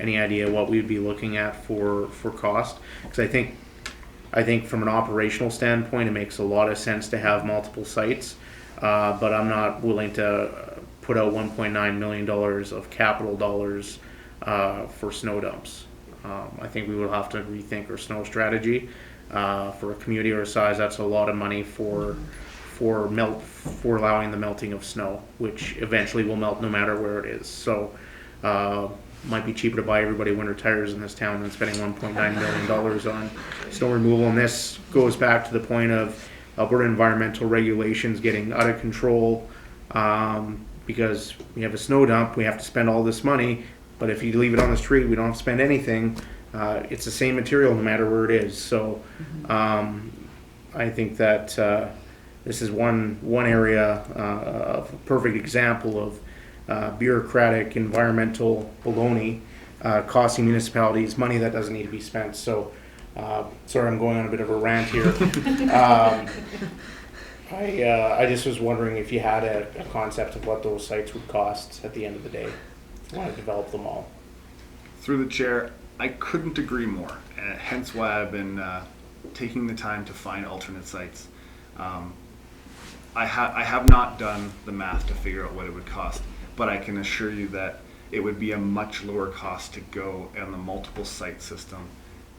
idea what we'd be looking at for cost? Because I think from an operational standpoint, it makes a lot of sense to have multiple sites, but I'm not willing to put out $1.9 million of capital dollars for snow dumps. I think we will have to rethink our snow strategy. For a community our size, that's a lot of money for allowing the melting of snow, which eventually will melt no matter where it is. So might be cheaper to buy everybody winter tires in this town than spending $1.9 million on snow removal. And this goes back to the point of Alberta environmental regulations getting out of control, because we have a snow dump, we have to spend all this money, but if you leave it on the street, we don't have to spend anything. It's the same material no matter where it is. So I think that this is one area of a perfect example of bureaucratic environmental baloney costing municipalities money that doesn't need to be spent. So sorry, I'm going on a bit of a rant here. I just was wondering if you had a concept of what those sites would cost at the end of the day if you want to develop them all. Through the chair, I couldn't agree more, hence why I've been taking the time to find alternate sites. I have not done the math to figure out what it would cost, but I can assure you that it would be a much lower cost to go on the multiple site system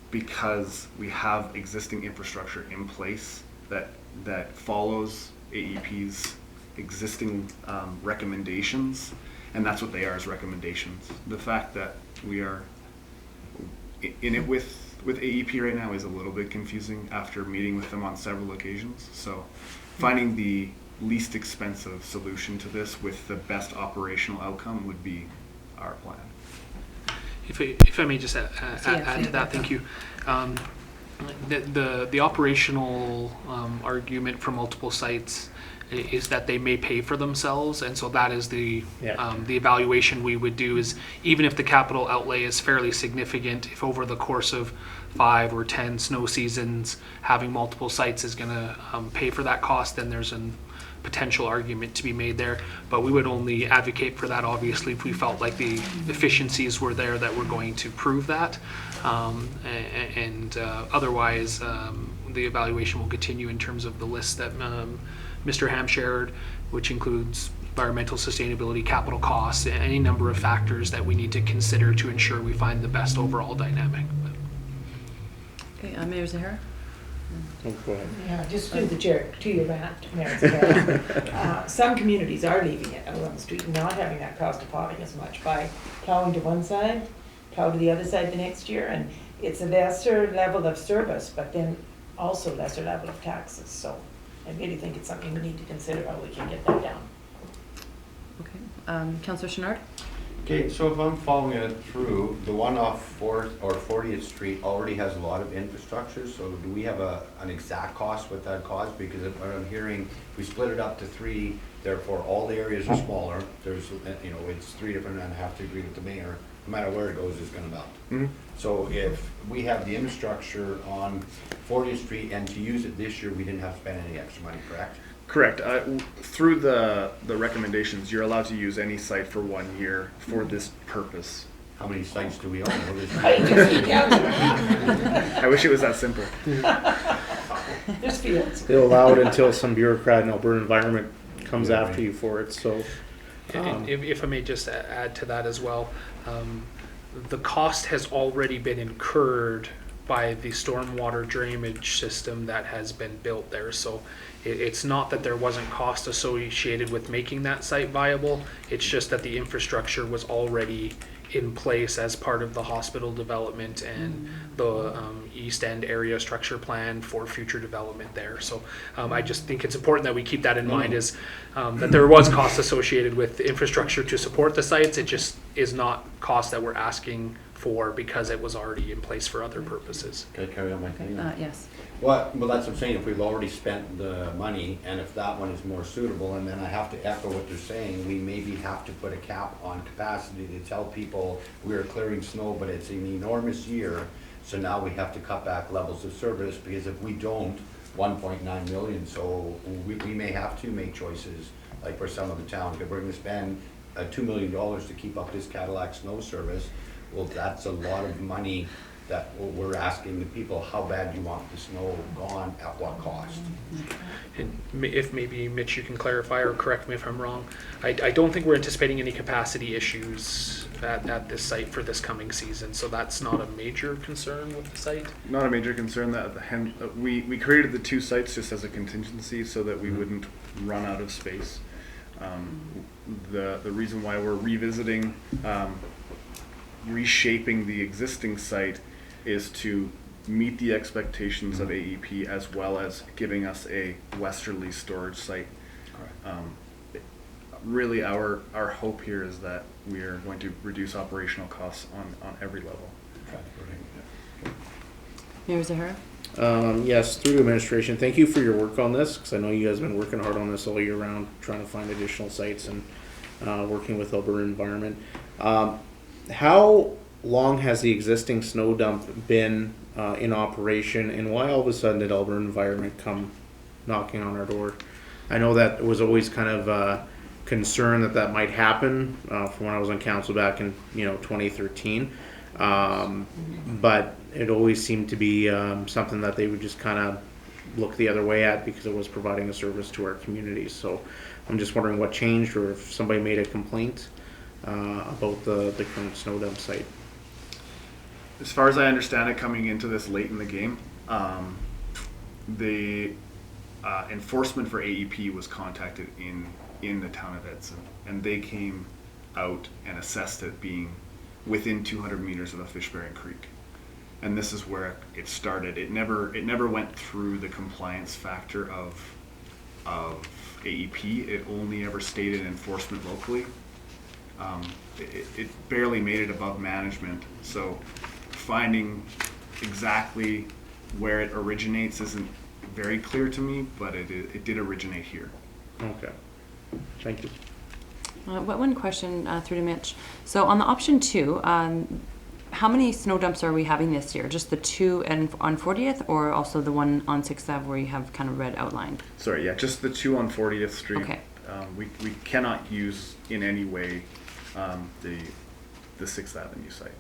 because we have existing infrastructure in place that follows AEP's existing recommendations, and that's what they are, as recommendations. The fact that we are in it with AEP right now is a little bit confusing after meeting with them on several occasions. So finding the least expensive solution to this with the best operational outcome would be our plan. If I may just add to that, thank you. The operational argument for multiple sites is that they may pay for themselves, and so that is the evaluation we would do. Is even if the capital outlay is fairly significant, if over the course of 5 or 10 snow seasons having multiple sites is going to pay for that cost, then there's a potential argument to be made there. But we would only advocate for that obviously if we felt like the efficiencies were there that were going to prove that, and otherwise the evaluation will continue in terms of the list that Mr. Ham shared, which includes environmental sustainability, capital costs, any number of factors that we need to consider to ensure we find the best overall dynamic. Okay, Mayor Zahara? Oh, go ahead. Yeah, just through the chair, to your rant, Mayor Zahara. Some communities are leaving it out on the street and not having that cost of plowing as much by plowing to one side, plow to the other side the next year, and it's a lesser level of service, but then also lesser level of taxes. So I really think it's something we need to consider how we can get that down. Okay, Councillor Chenard? Okay, so if I'm following it through, the one off 4th or 40th Street already has a lot of infrastructure, so do we have an exact cost what that costs? Because if what I'm hearing, if we split it up to 3, therefore all the areas are smaller, there's, it's 3 different, and I have to agree with the mayor, no matter where it goes, it's gonna melt. Mm-hmm. So if we have the infrastructure on 40th Street and to use it this year, we didn't have to spend any extra money, correct? Correct. Through the recommendations, you're allowed to use any site for 1 year for this purpose. How many sites do we own? What is I wish it was that simple. There's fields. They'll allow it until some bureaucrat in Alberta Environment comes after you for it. So, If I may just add to that as well, the cost has already been incurred by the stormwater drainage system that has been built there. So it's not that there wasn't cost associated with making that site viable. It's just that the infrastructure was already in place as part of the hospital development and the East End area structure plan for future development there. So I just think it's important that we keep that in mind, is that there was cost associated with the infrastructure to support the sites. It just is not cost that we're asking for because it was already in place for other purposes. Can I carry on my thing? Yes. Well, that's what I'm saying, if we've already spent the money, and if that one is more suitable, and then I have to echo what they're saying, we maybe have to put a cap on capacity to tell people we are clearing snow, but it's an enormous year, so now we have to cut back levels of service, because if we don't, 1.9 million, so we may have to make choices, like for some of the towns, if we're gonna spend $2 million to keep up this Cadillac snow service, well, that's a lot of money that we're asking the people, how bad do you want the snow gone, at what cost? And if maybe, Mitch, you can clarify or correct me if I'm wrong, I don't think we're anticipating any capacity issues at this site for this coming season, so that's not a major concern with the site? Not a major concern. That we created the 2 sites just as a contingency so that we wouldn't run out of space. The reason why we're revisiting, reshaping the existing site is to meet the expectations of AEP, as well as giving us a westerly storage site. Really our hope here is that we are going to reduce operational costs on every level. Mayor Zahara? yes, through administration, thank you for your work on this, because I know you guys have been working hard on this all year round, trying to find additional sites and working with Alberta Environment. How long has the existing snow dump been in operation, and why all of a sudden did Alberta Environment come knocking on our door? I know that it was always kind of a concern that might happen from when I was on council back in 2013, but it always seemed to be something that they would just kind of look the other way at because it was providing a service to our communities. So I'm just wondering what changed, or if somebody made a complaint about the current snow dump site. As far as I understand it, coming into this late in the game, the enforcement for AEP was contacted in the town of Edson, and they came out and assessed it being within 200 meters of a fish-bearing creek. And this is where it started. It never went through the compliance factor of AEP. It only ever stated enforcement locally. It barely made it above management. So finding exactly where it originates isn't very clear to me, but it did originate here. Okay, thank you. One question through to Mitch. So on the option 2, how many snow dumps are we having this year? Just the 2 on 40th, or also the one on 6th Ave where you have kind of red outlined? Sorry, yeah, just the 2 on 40th Street. Okay. We cannot use in any way the 6th Avenue site.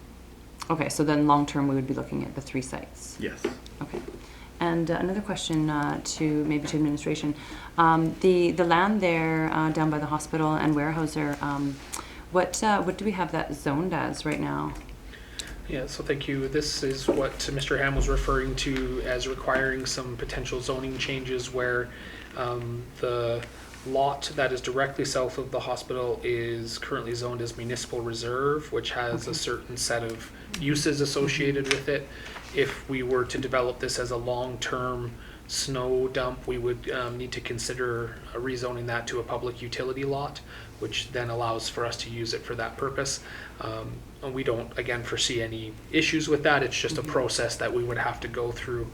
Okay, so then long term we would be looking at the 3 sites. Yes. Okay. And another question to administration. The land there down by the hospital and Weyerhaeuser, what do we have that zoned as right now? Yeah, so thank you. This is what Mr. Ham was referring to as requiring some potential zoning changes where the lot that is directly south of the hospital is currently zoned as municipal reserve, which has a certain set of uses associated with it. If we were to develop this as a long-term snow dump, we would need to consider rezoning that to a public utility lot, which then allows for us to use it for that purpose. And we don't, again, foresee any issues with that. It's just a process that we would have to go through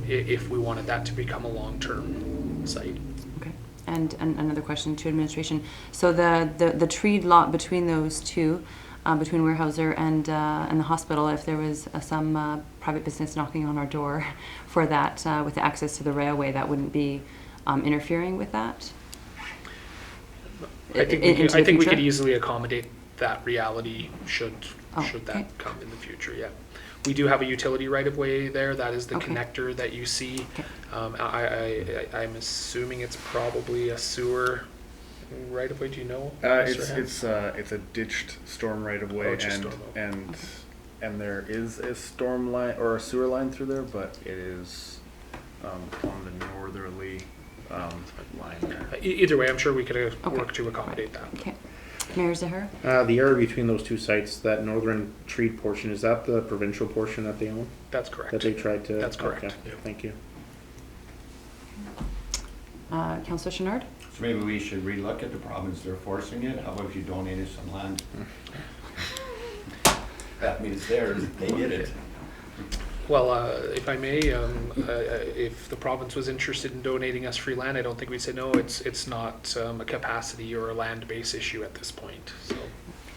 if we wanted that to become a long-term site. Okay. And another question to administration. So the treed lot between those two, between Weyerhaeuser and the hospital, if there was some private business knocking on our door for that with access to the railway, that wouldn't be interfering with that? I think we could easily accommodate that reality should okay. that come in the future. Yeah, we do have a utility right of way there. That is the connector that you see. Okay. I'm assuming it's probably a sewer right of way. Do you know? It's a ditched storm right of way, and there is a storm line or a sewer line through there, but it is on the northerly line there. Either way, I'm sure we could work to accommodate that. Okay. Mayor Zahara? The area between those two sites, that northern treed portion, is that the provincial portion that they own? That's correct. That they tried to? That's correct. Okay. Yeah. Thank you. Councillor Chenard? So maybe we should relook at the province, they're forcing it. How about if you donated some land? That means theirs, they get it. Well, if I may, if the province was interested in donating us free land, I don't think we'd say no. It's not a capacity or a land-based issue at this point.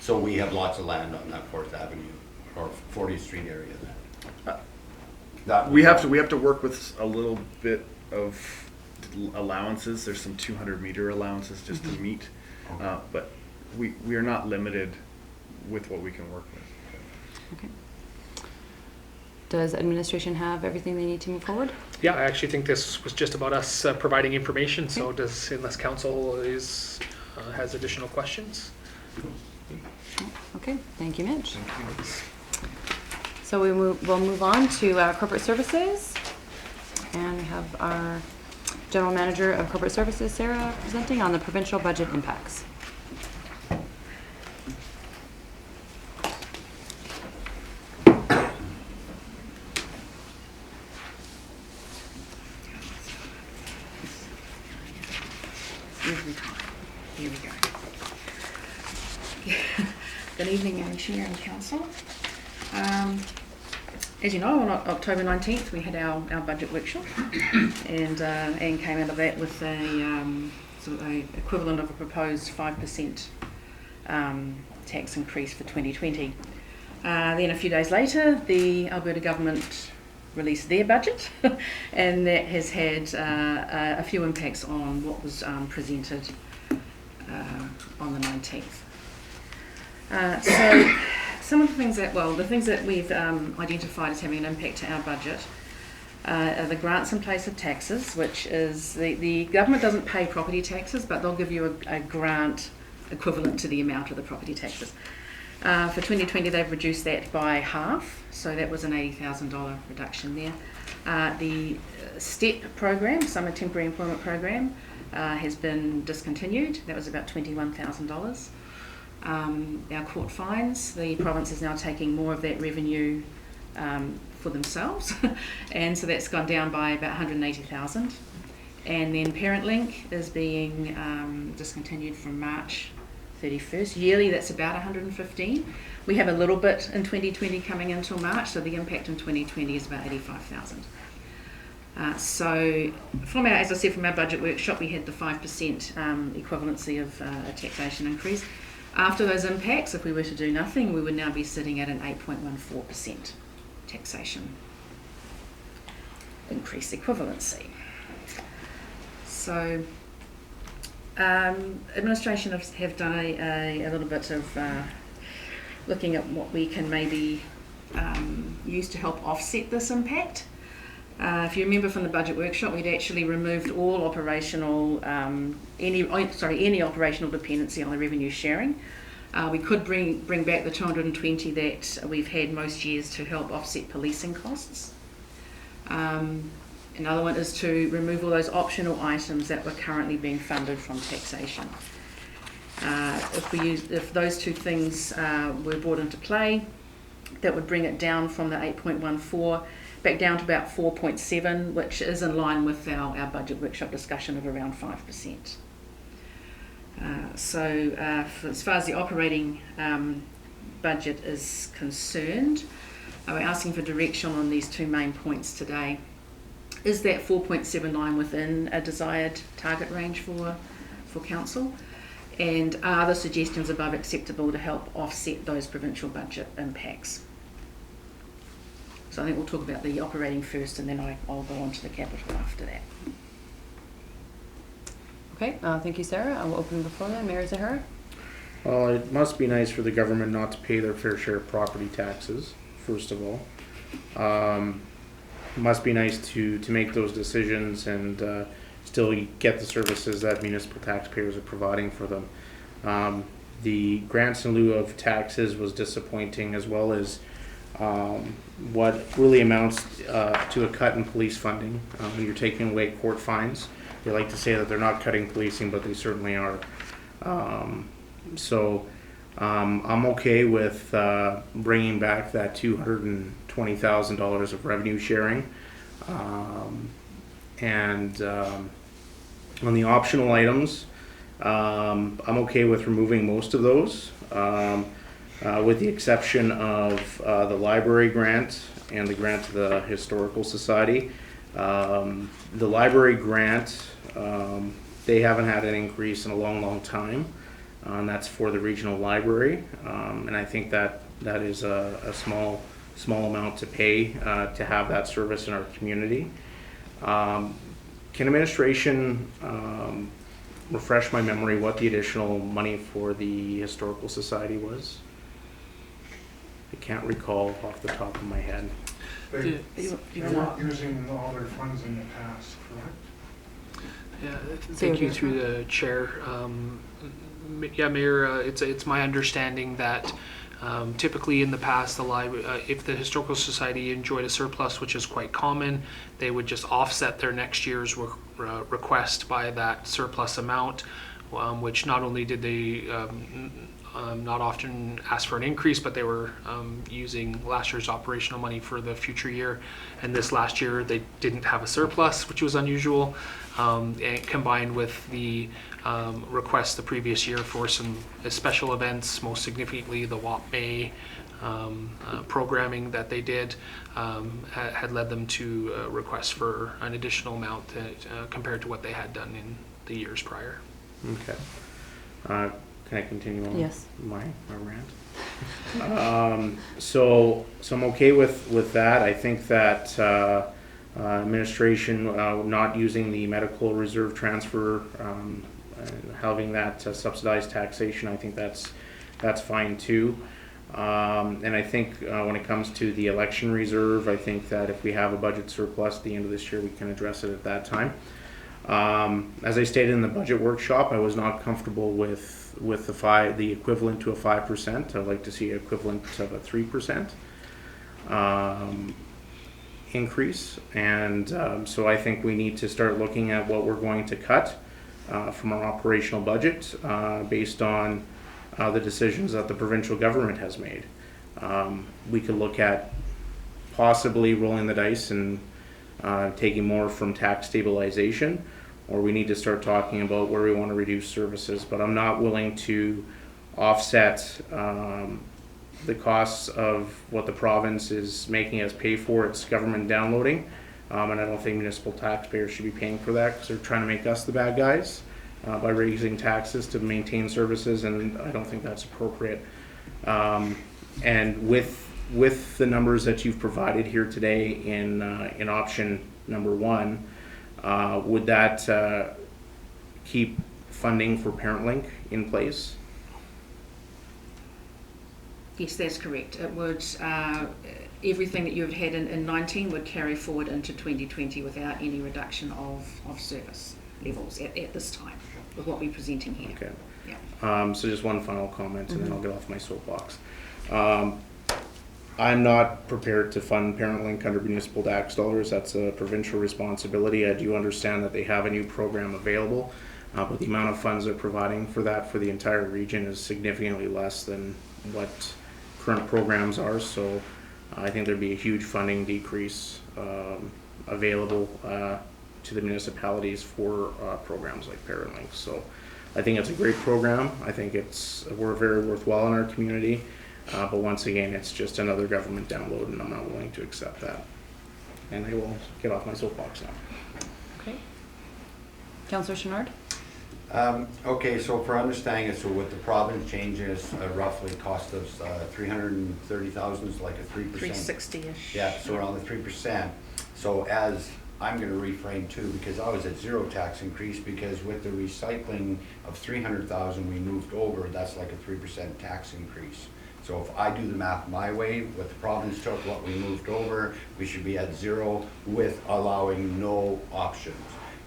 So we have lots of land on that 4th Avenue or 40th Street area then? We have to work with a little bit of allowances. There's some 200-meter allowances just to meet, but we are not limited with what we can work with. Okay. Does administration have everything they need to move forward? Yeah, I actually think this was just about us providing information. So unless council has additional questions. Okay, thank you, Mitch. Thank you. So we'll move on to corporate services, and we have our General Manager of Corporate Services, Sarah, presenting on the provincial budget impacts. Here we go. Good evening, Chair and Council. As you know, on October 19th we had our budget workshop, and Anne came out of that with a sort of a equivalent of a proposed 5% tax increase for 2020. Then a few days later, the Alberta government released their budget, and that has had a few impacts on what was presented on the 19th. So some of the things that we've identified as having an impact to our budget are the grants in place of taxes, which is the government doesn't pay property taxes, but they'll give you a grant equivalent to the amount of the property taxes. For 2020, they've reduced that by half, so that was an $80,000 reduction there. The STEP program, Summer Temporary Employment Program, has been discontinued. That was about $21,000. Our court fines, the province is now taking more of that revenue for themselves, and so that's gone down by about 180,000. And then ParentLink is being discontinued from March 31st. Yearly, that's about 115. We have a little bit in 2020 coming until March, so the impact in 2020 is about 85,000. So from our, as I said, from our budget workshop, we had the 5% equivalency of a taxation increase. After those impacts, if we were to do nothing, we would now be sitting at an 8.14% taxation increase equivalency. So administration have done a little bit of looking at what we can maybe use to help offset this impact. If you remember from the budget workshop, we'd actually removed all operational, any operational dependency on the revenue sharing. We could bring back the 220 that we've had most years to help offset policing costs. Another one is to remove all those optional items that were currently being funded from taxation. If those two things were brought into play, that would bring it down from the 8.14 back down to about 4.7, which is in line with our budget workshop discussion of around 5%. As far as the operating budget is concerned, we're asking for direction on these two main points today. Is that 4.79 within a desired target range for council? And are the suggestions above acceptable to help offset those provincial budget impacts? So I think we'll talk about the operating first, and then I'll go on to the capital after that. Okay, thank you, Sarah. I will open the floor then. Mayor Zahara? Well, it must be nice for the government not to pay their fair share of property taxes, first of all. It must be nice to make those decisions and still get the services that municipal taxpayers are providing for them. The grants in lieu of taxes was disappointing, as well as what really amounts to a cut in police funding. When you're taking away court fines, they like to say that they're not cutting policing, but they certainly are. I'm okay with bringing back that $220,000 of revenue sharing. On the optional items, I'm okay with removing most of those, with the exception of the library grant and the grant to the Historical Society. The library grant, they haven't had an increase in a long time. And that's for the regional library, and I think that is a small amount to pay to have that service in our community. Can administration refresh my memory what the additional money for the Historical Society was? I can't recall off the top of my head. They weren't using all their funds in the past, correct? Yeah, thank you through the chair. Yeah, Mayor, it's my understanding that typically in the past, if the Historical Society enjoyed a surplus, which is quite common, they would just offset their next year's request by that surplus amount, which not only did they not often ask for an increase, but they were using last year's operational money for the future year. And this last year, they didn't have a surplus, which was unusual, and combined with the request the previous year for some special events, most significantly the WAP May programming that they did, had led them to request for an additional amount compared to what they had done in the years prior. Okay. Can I continue on? Yes. My rant? So I'm okay with that. I think that administration not using the medical reserve transfer, having that subsidized taxation, I think that's fine too. And I think when it comes to the election reserve, I think that if we have a budget surplus at the end of this year, we can address it at that time. As I stated in the budget workshop, I was not comfortable with the equivalent to a 5%. I'd like to see equivalent of a 3% increase. And so I think we need to start looking at what we're going to cut from our operational budget based on the decisions that the provincial government has made. We could look at possibly rolling the dice and taking more from tax stabilization, or we need to start talking about where we want to reduce services. But I'm not willing to offset the costs of what the province is making us pay for its government downloading. And I don't think municipal taxpayers should be paying for that because they're trying to make us the bad guys by raising taxes to maintain services, and I don't think that's appropriate. And with the numbers that you've provided here today in option number 1, would that keep funding for ParentLink in place? Yes, that's correct. It would, everything that you've had in 19 would carry forward into 2020 without any reduction of service levels at this time with what we're presenting here. Okay. Yeah. So just one final comment, and then I'll get off my soapbox. I'm not prepared to fund ParentLink under municipal tax dollars. That's a provincial responsibility. I do understand that they have a new program available, but the amount of funds they're providing for that for the entire region is significantly less than what current programs are. So I think there'd be a huge funding decrease available to the municipalities for programs like ParentLink. So I think it's a great program. I think we're very worthwhile in our community. But once again, it's just another government download, and I'm not willing to accept that. And I will get off my soapbox now. Okay. Councillor Chenard? Okay, so for understanding it, so with the province changes, roughly cost us 330,000 is like a 3%. 360-ish. Yeah, so around the 3%. So as I'm going to reframe too, because I was at 0 tax increase, because with the recycling of 300,000 we moved over, that's like a 3% tax increase. So if I do the math my way, what the province took, what we moved over, we should be at 0 with allowing no options.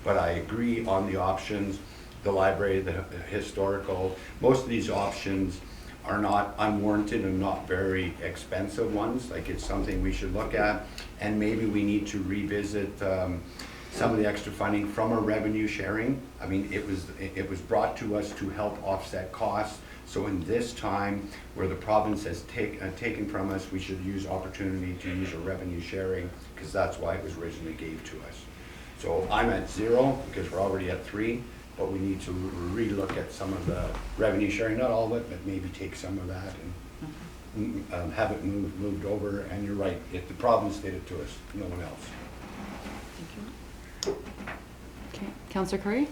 But I agree on the options, the library, the historical, most of these options are not unwarranted and not very expensive ones. Like, it's something we should look at, and maybe we need to revisit some of the extra funding from a revenue sharing. I mean, it was brought to us to help offset costs. So in this time where the province has taken from us, we should use opportunity to use a revenue sharing, because that's why it was originally gave to us. So I'm at 0 because we're already at 3, but we need to relook at some of the revenue sharing, not all of it, but maybe take some of that and have it moved over. And you're right, if the province did it to us, no one else. Thank you. Okay. Councillor Curry?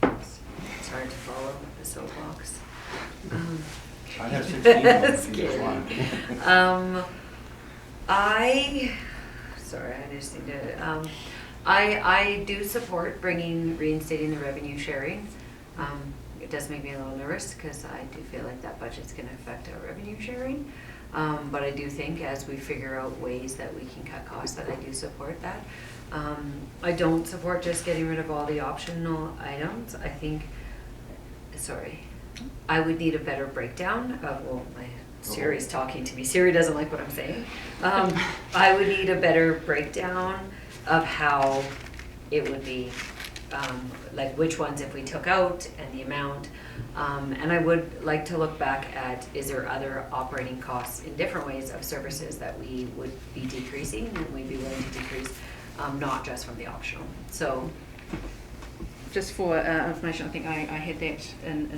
It's hard to follow the soapbox. I have 16 That's if you just want. Sorry, I just need to, I do support reinstating the revenue sharing. It does make me a little nervous because I do feel like that budget's going to affect our revenue sharing. But I do think as we figure out ways that we can cut costs, that I do support that. I don't support just getting rid of all the optional items. I think, I would need a better breakdown of, well, my Siri's talking to me. Siri doesn't like what I'm saying. I would need a better breakdown of how it would be, like which ones if we took out and the amount. And I would like to look back at, is there other operating costs in different ways of services that we would be decreasing and we'd be willing to decrease, not just from the optional. So, Just for information, I think I had that in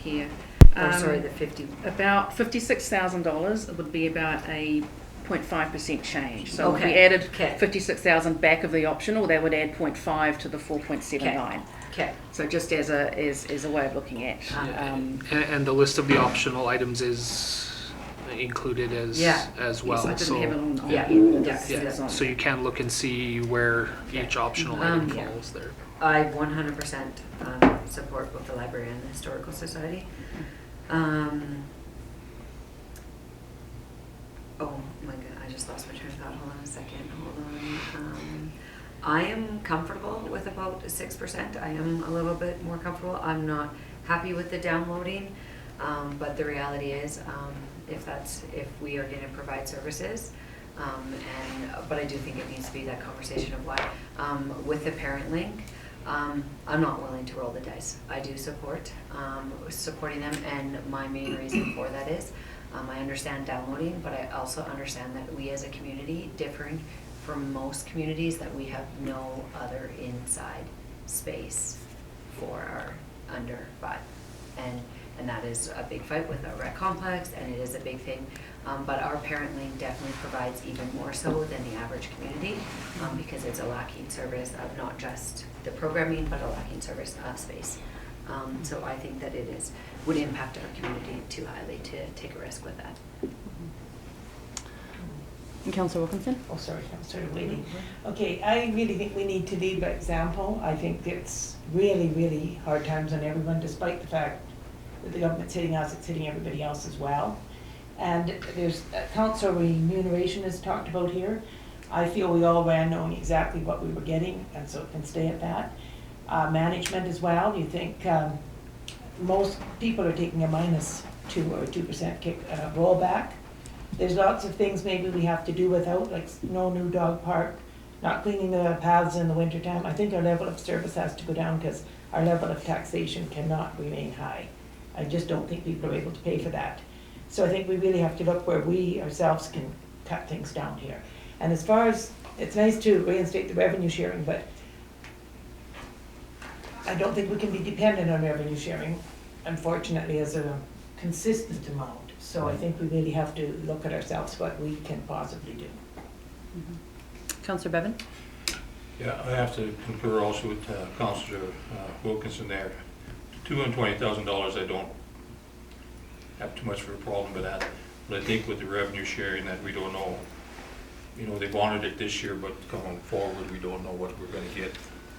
here. the 50. About $56,000 would be about a 0.5% change. So if we Okay. added Okay. 56,000 back of the optional, that would add 0.5 to the 4.79. Okay. So just as a way of looking at. And the list of the optional items is included as well. Yes, I didn't have it on Yeah. here, but Yeah. it's on. So you can look and see where each optional item Yeah. falls there. I 100% support both the library and the historical society. Oh my god, I just lost my train of thought. Hold on a second. Hold on. I am comfortable with about 6%. I am a little bit more comfortable. I'm not happy with the downloading, but the reality is, if we are going to provide services, but I do think it needs to be that conversation of what, with the parent link, I'm not willing to roll the dice. I do support supporting them, and my main reason for that is I understand downloading, but I also understand that we as a community, differing from most communities, that we have no other inside space for our under 5. And that is a big fight with our rec complex, and it is a big thing. But our parent link definitely provides even more so than the average community, because it's a lacking service of not just the programming, but a lacking service of space. So I think that would impact our community too highly to take a risk with that. And Councillor Wilkinson? Oh, sorry, I'm sort of waiting. Okay, I really think we need to lead by example. I think it's really, really hard times on everyone, despite the fact that the government's hitting us, it's hitting everybody else as well. And there's council remuneration is talked about here. I feel we all ran knowing exactly what we were getting, and so it can stay at that. Management as well. You think most people are taking a -2 or 2% rollback. There's lots of things maybe we have to do without, like no new dog park, not cleaning the paths in the wintertime. I think our level of service has to go down because our level of taxation cannot remain high. I just don't think people are able to pay for that. So I think we really have to look where we ourselves can cut things down here. And as far as, it's nice to reinstate the revenue sharing, but I don't think we can be dependent on revenue sharing, unfortunately, as a consistent amount. So I think we really have to look at ourselves, what we can possibly do. Councillor Bevan? Yeah, I have to concur also with Councillor Wilkinson there. $220,000, I don't have too much of a problem with that. But I think with the revenue sharing that we don't know, you know, they've honored it this year, but going forward, we don't know what we're gonna get.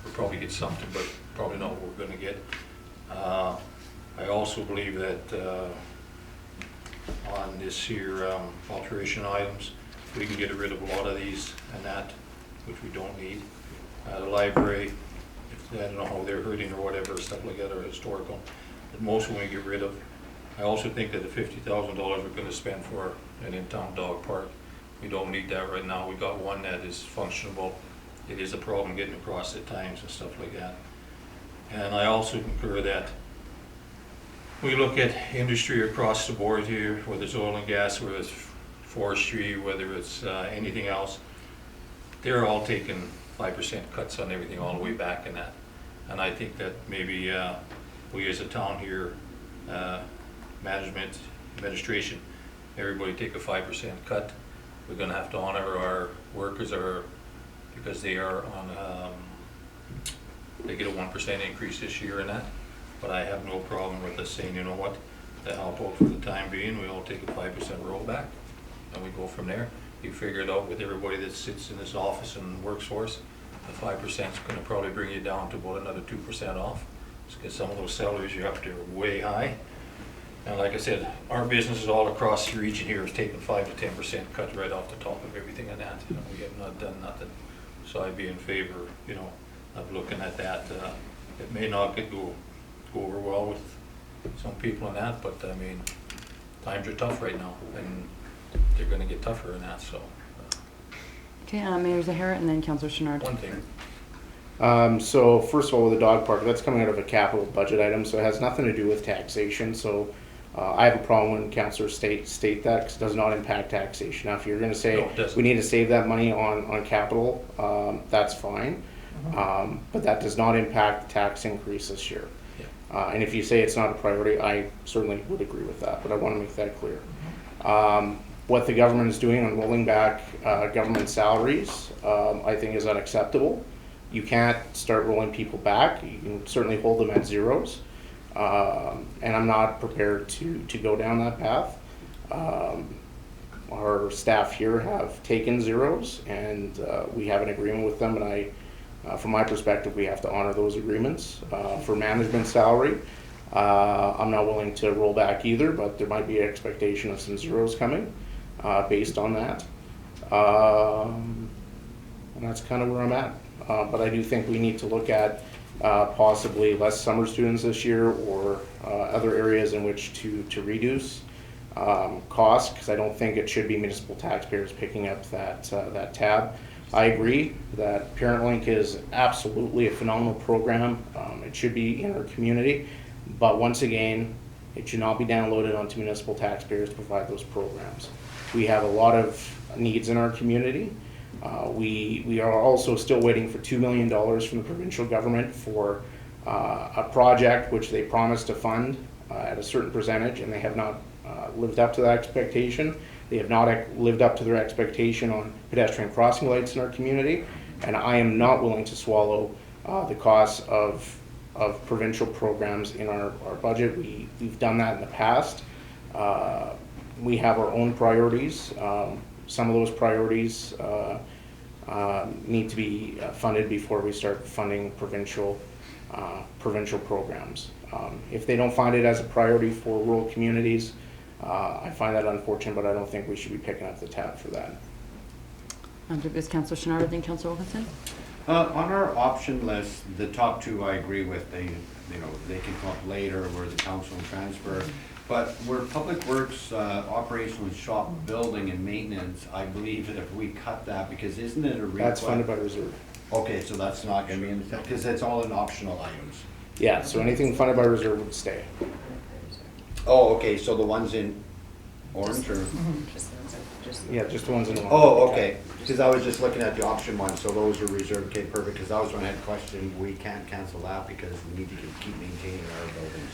We'll probably get something, but probably not what we're gonna get. I also believe that on this here alteration items, we can get rid of a lot of these and that, which we don't need. The library, I don't know how they're hurting or whatever, stuff like that, or historical, but most of them we get rid of. I also think that the $50,000 we're gonna spend for an in-town dog park, we don't need that right now. We got one that is functionable. It is a problem getting across at times and stuff like that. And I also concur that we look at industry across the board here, whether it's oil and gas, whether it's forestry, whether it's anything else, they're all taking 5% cuts on everything all the way back in that. And I think that maybe we as a town here, management, administration, everybody take a 5% cut. We're gonna have to honor our workers because they are on, they get a 1% increase this year in that. But I have no problem with us saying, you know what, to help out for the time being, we all take a 5% rollback and we go from there. You figure it out with everybody that sits in this office and works for us. The 5% is going to probably bring you down to about another 2% off. Because some of those salaries you have to are way high. And like I said, our businesses all across the region here is taking 5 to 10% cut right off the top of everything and that. You know, we have not done nothing. So I'd be in favor, you know, of looking at that. It may not go over well with some people in that, but I mean, times are tough right now, and they're going to get tougher in that. So. Okay, Mayor Zahara and then Councillor Chenard. One thing. So first of all, with the dog park, that's coming out of a capital budget item, so it has nothing to do with taxation. So I have a problem when councillors state that, because it does not impact taxation. Now, if you're going to say we need to save that money on capital, that's fine, but that does not impact the tax increase this year. And if you say it's not a priority, I certainly would agree with that, but I want to make that clear. What the government is doing on rolling back government salaries, I think is unacceptable. You can't start rolling people back. You can certainly hold them at zeros. And I'm not prepared to go down that path. Our staff here have taken zeros, and we have an agreement with them, and from my perspective, we have to honor those agreements. For management salary, I'm not willing to roll back either, but there might be an expectation of some zeros coming based on that. And that's kind of where I'm at. but I do think we need to look at possibly less summer students this year, or other areas in which to reduce costs, because I don't think it should be municipal taxpayers picking up that tab. I agree that ParentLink is absolutely a phenomenal program. It should be in our community, but once again, it should not be downloaded onto municipal taxpayers to provide those programs. We have a lot of needs in our community. We are also still waiting for $2 million from the provincial government for a project which they promised to fund at a certain percentage, and they have not lived up to that expectation. They have not lived up to their expectation on pedestrian crossing lights in our community, and I am not willing to swallow the costs of provincial programs in our budget. We've done that in the past. We have our own priorities. Some of those priorities need to be funded before we start funding provincial programs. If they don't find it as a priority for rural communities, I find that unfortunate, but I don't think we should be picking up the tab for that. Is Councillor Chenard, then Councillor Wilkinson? On our option list, the top two I agree with. They can come up later where the council and transfer. But where Public Works operational shop building and maintenance, I believe that if we cut that, because isn't it a request? That's funded by reserve. Okay, so that's not going to be in the, because it's all in optional items. Yeah, so anything funded by reserve would stay. Oh, okay, so the ones in orange or? Yeah, just the ones in the. Oh, okay, because I was just looking at the option one, so those are reserved, okay, perfect, because that was when I had questioned, we can't cancel that because we need to keep maintaining our buildings.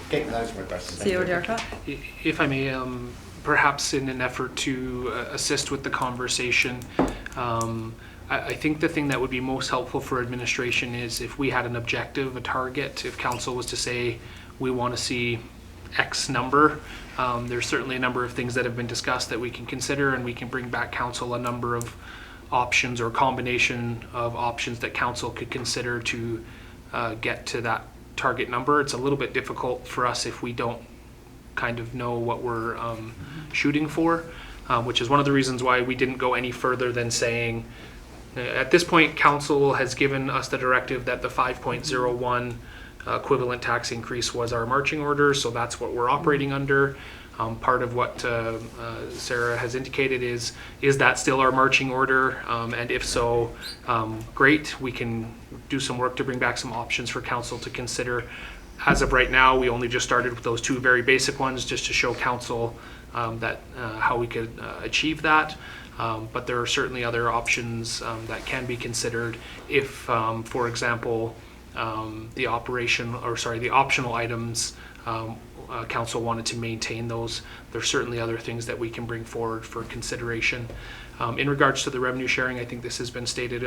Okay, that's my question. Thank CEO you. Derricotte? If I may, perhaps in an effort to assist with the conversation, I think the thing that would be most helpful for administration is if we had an objective, a target. If council was to say, we want to see X number, there's certainly a number of things that have been discussed that we can consider, and we can bring back council a number of options or combination of options that council could consider to get to that target number. It's a little bit difficult for us if we don't kind of know what we're shooting for, which is one of the reasons why we didn't go any further than saying, at this point, council has given us the directive that the 5.01 equivalent tax increase was our marching order, so that's what we're operating under. Part of what Sarah has indicated is that still our marching order? And if so, great, we can do some work to bring back some options for council to consider. As of right now, we only just started with those two very basic ones just to show council that how we could achieve that. But there are certainly other options that can be considered if, for example, the optional items, council wanted to maintain those. There's certainly other things that we can bring forward for consideration. In regards to the revenue sharing, I think this has been stated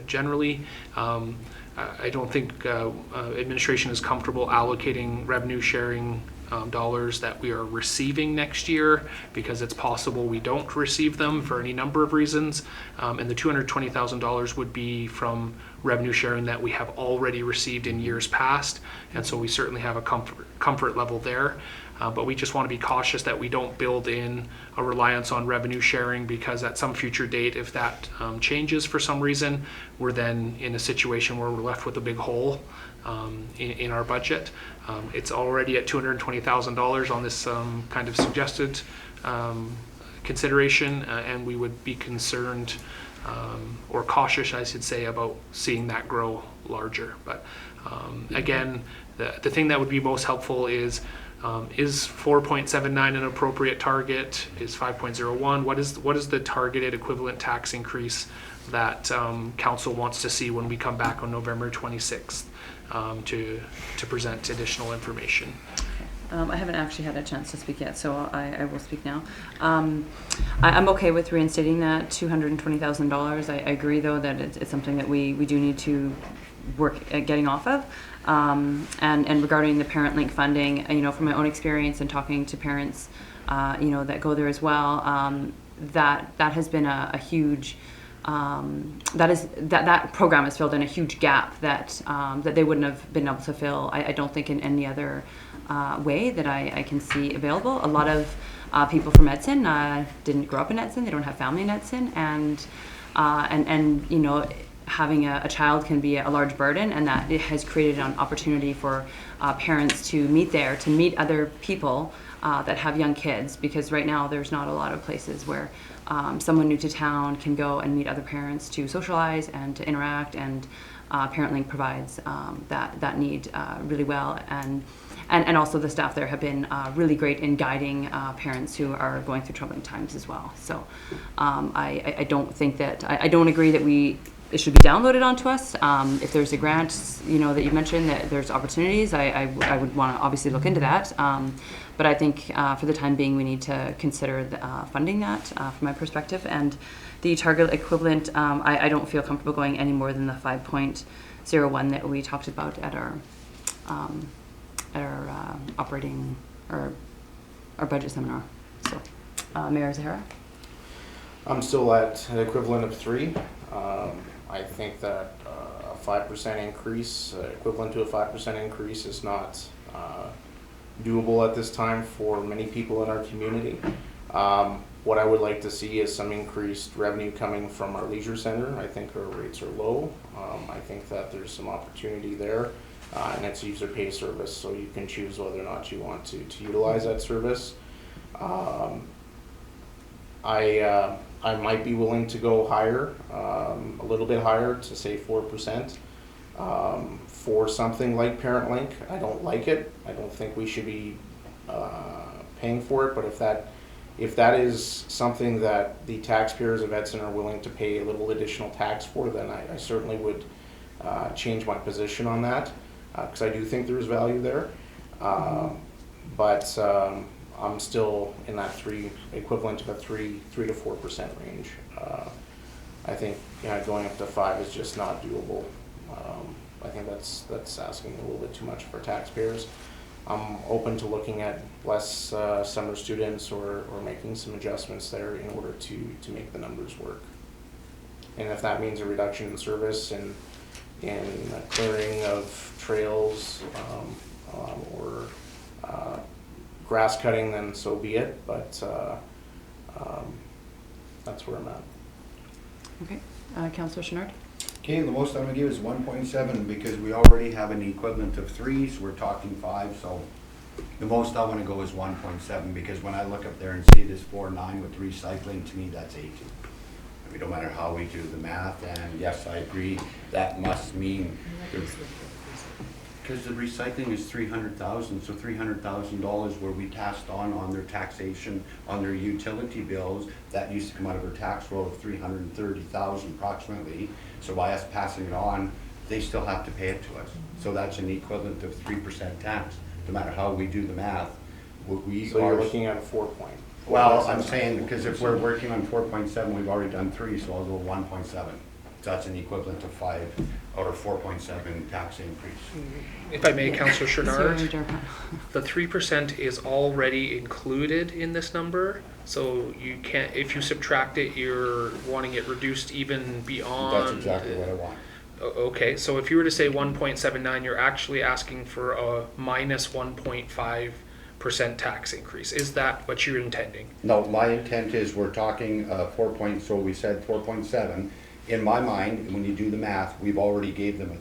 generally. I don't think administration is comfortable allocating revenue sharing dollars that we are receiving next year, because it's possible we don't receive them for any number of reasons. And the $220,000 would be from revenue sharing that we have already received in years past. And so we certainly have a comfort level there. But we just want to be cautious that we don't build in a reliance on revenue sharing, because at some future date, if that changes for some reason, we're then in a situation where we're left with a big hole in our budget. It's already at $220,000 on this kind of suggested consideration, and we would be concerned or cautious, I should say, about seeing that grow larger. But again, the thing that would be most helpful is 4.79 an appropriate target? Is 5.01? What is the targeted equivalent tax increase that council wants to see when we come back on November 26th to present additional information? I haven't actually had a chance to speak yet, so I will speak now. I'm okay with reinstating that $220,000. I agree, though, that it's something that we do need to work at getting off of. And regarding the ParentLink funding, from my own experience and talking to parents, that go there as well, that has been a huge. That program has filled in a huge gap that they wouldn't have been able to fill. I don't think in any other way that I can see available. A lot of people from Edson didn't grow up in Edson. They don't have family in Edson, and having a child can be a large burden, and that it has created an opportunity for parents to meet there, to meet other people that have young kids, because right now there's not a lot of places where someone new to town can go and meet other parents to socialize and to interact, and ParentLink provides that need really well, and also the staff there have been really great in guiding parents who are going through troubling times as well. So I don't think that, I don't agree that it should be downloaded onto us. If there's a grant, that you mentioned, that there's opportunities, I would want to obviously look into that. But I think for the time being, we need to consider funding that from my perspective. And the target equivalent, I don't feel comfortable going any more than the 5.01 that we talked about at our operating or our budget seminar. So, Mayor Zahara? I'm still at an equivalent of 3. I think that a 5% increase, equivalent to a 5% increase, is not doable at this time for many people in our community. What I would like to see is some increased revenue coming from our leisure center. I think our rates are low. I think that there's some opportunity there, and it's user pay service, so you can choose whether or not you want to utilize that service. I might be willing to go higher, a little bit higher, to say 4%. For something like ParentLink. I don't like it. I don't think we should be paying for it, but if that is something that the taxpayers of Edson are willing to pay a little additional tax for, then I certainly would change my position on that, because I do think there's value there. But I'm still in that equivalent to a 3 to 4% range. I think going up to 5 is just not doable. I think that's asking a little bit too much for taxpayers. I'm open to looking at less summer students or making some adjustments there in order to make the numbers work. And if that means a reduction in service and in clearing of trails or grass cutting, then so be it. But that's where I'm at. Okay, Councillor Chenard? Okay, the most I'm gonna give is 1.7 because we already have an equivalent of 3, so we're talking 5, so the most I wanna go is 1.7 because when I look up there and see this 4.9 with recycling, to me that's 18. I mean, no matter how we do the math, and yes, I agree, that must mean, because the recycling is 300,000, so $300,000 where we passed on their taxation, on their utility bills, that used to come out of our tax roll of 330,000 approximately. So by us passing it on, they still have to pay it to us. So that's an equivalent of 3% tax, no matter how we do the math. So you're looking at a 4 point. Well, I'm saying, because if we're working on 4.7, we've already done 3, so I'll go 1.7. So that's an equivalent of 5 out of 4.7 tax increase. If I may, Councillor Chenard, the 3% is already included in this number. So you can't, if you subtract it, you're wanting it reduced even beyond. That's exactly what I want. Okay, so if you were to say 1.79, you're actually asking for a minus 1.5% tax increase. Is that what you're intending? No, my intent is we're talking 4 so we said 4.7. In my mind, when you do the math, we've already gave them a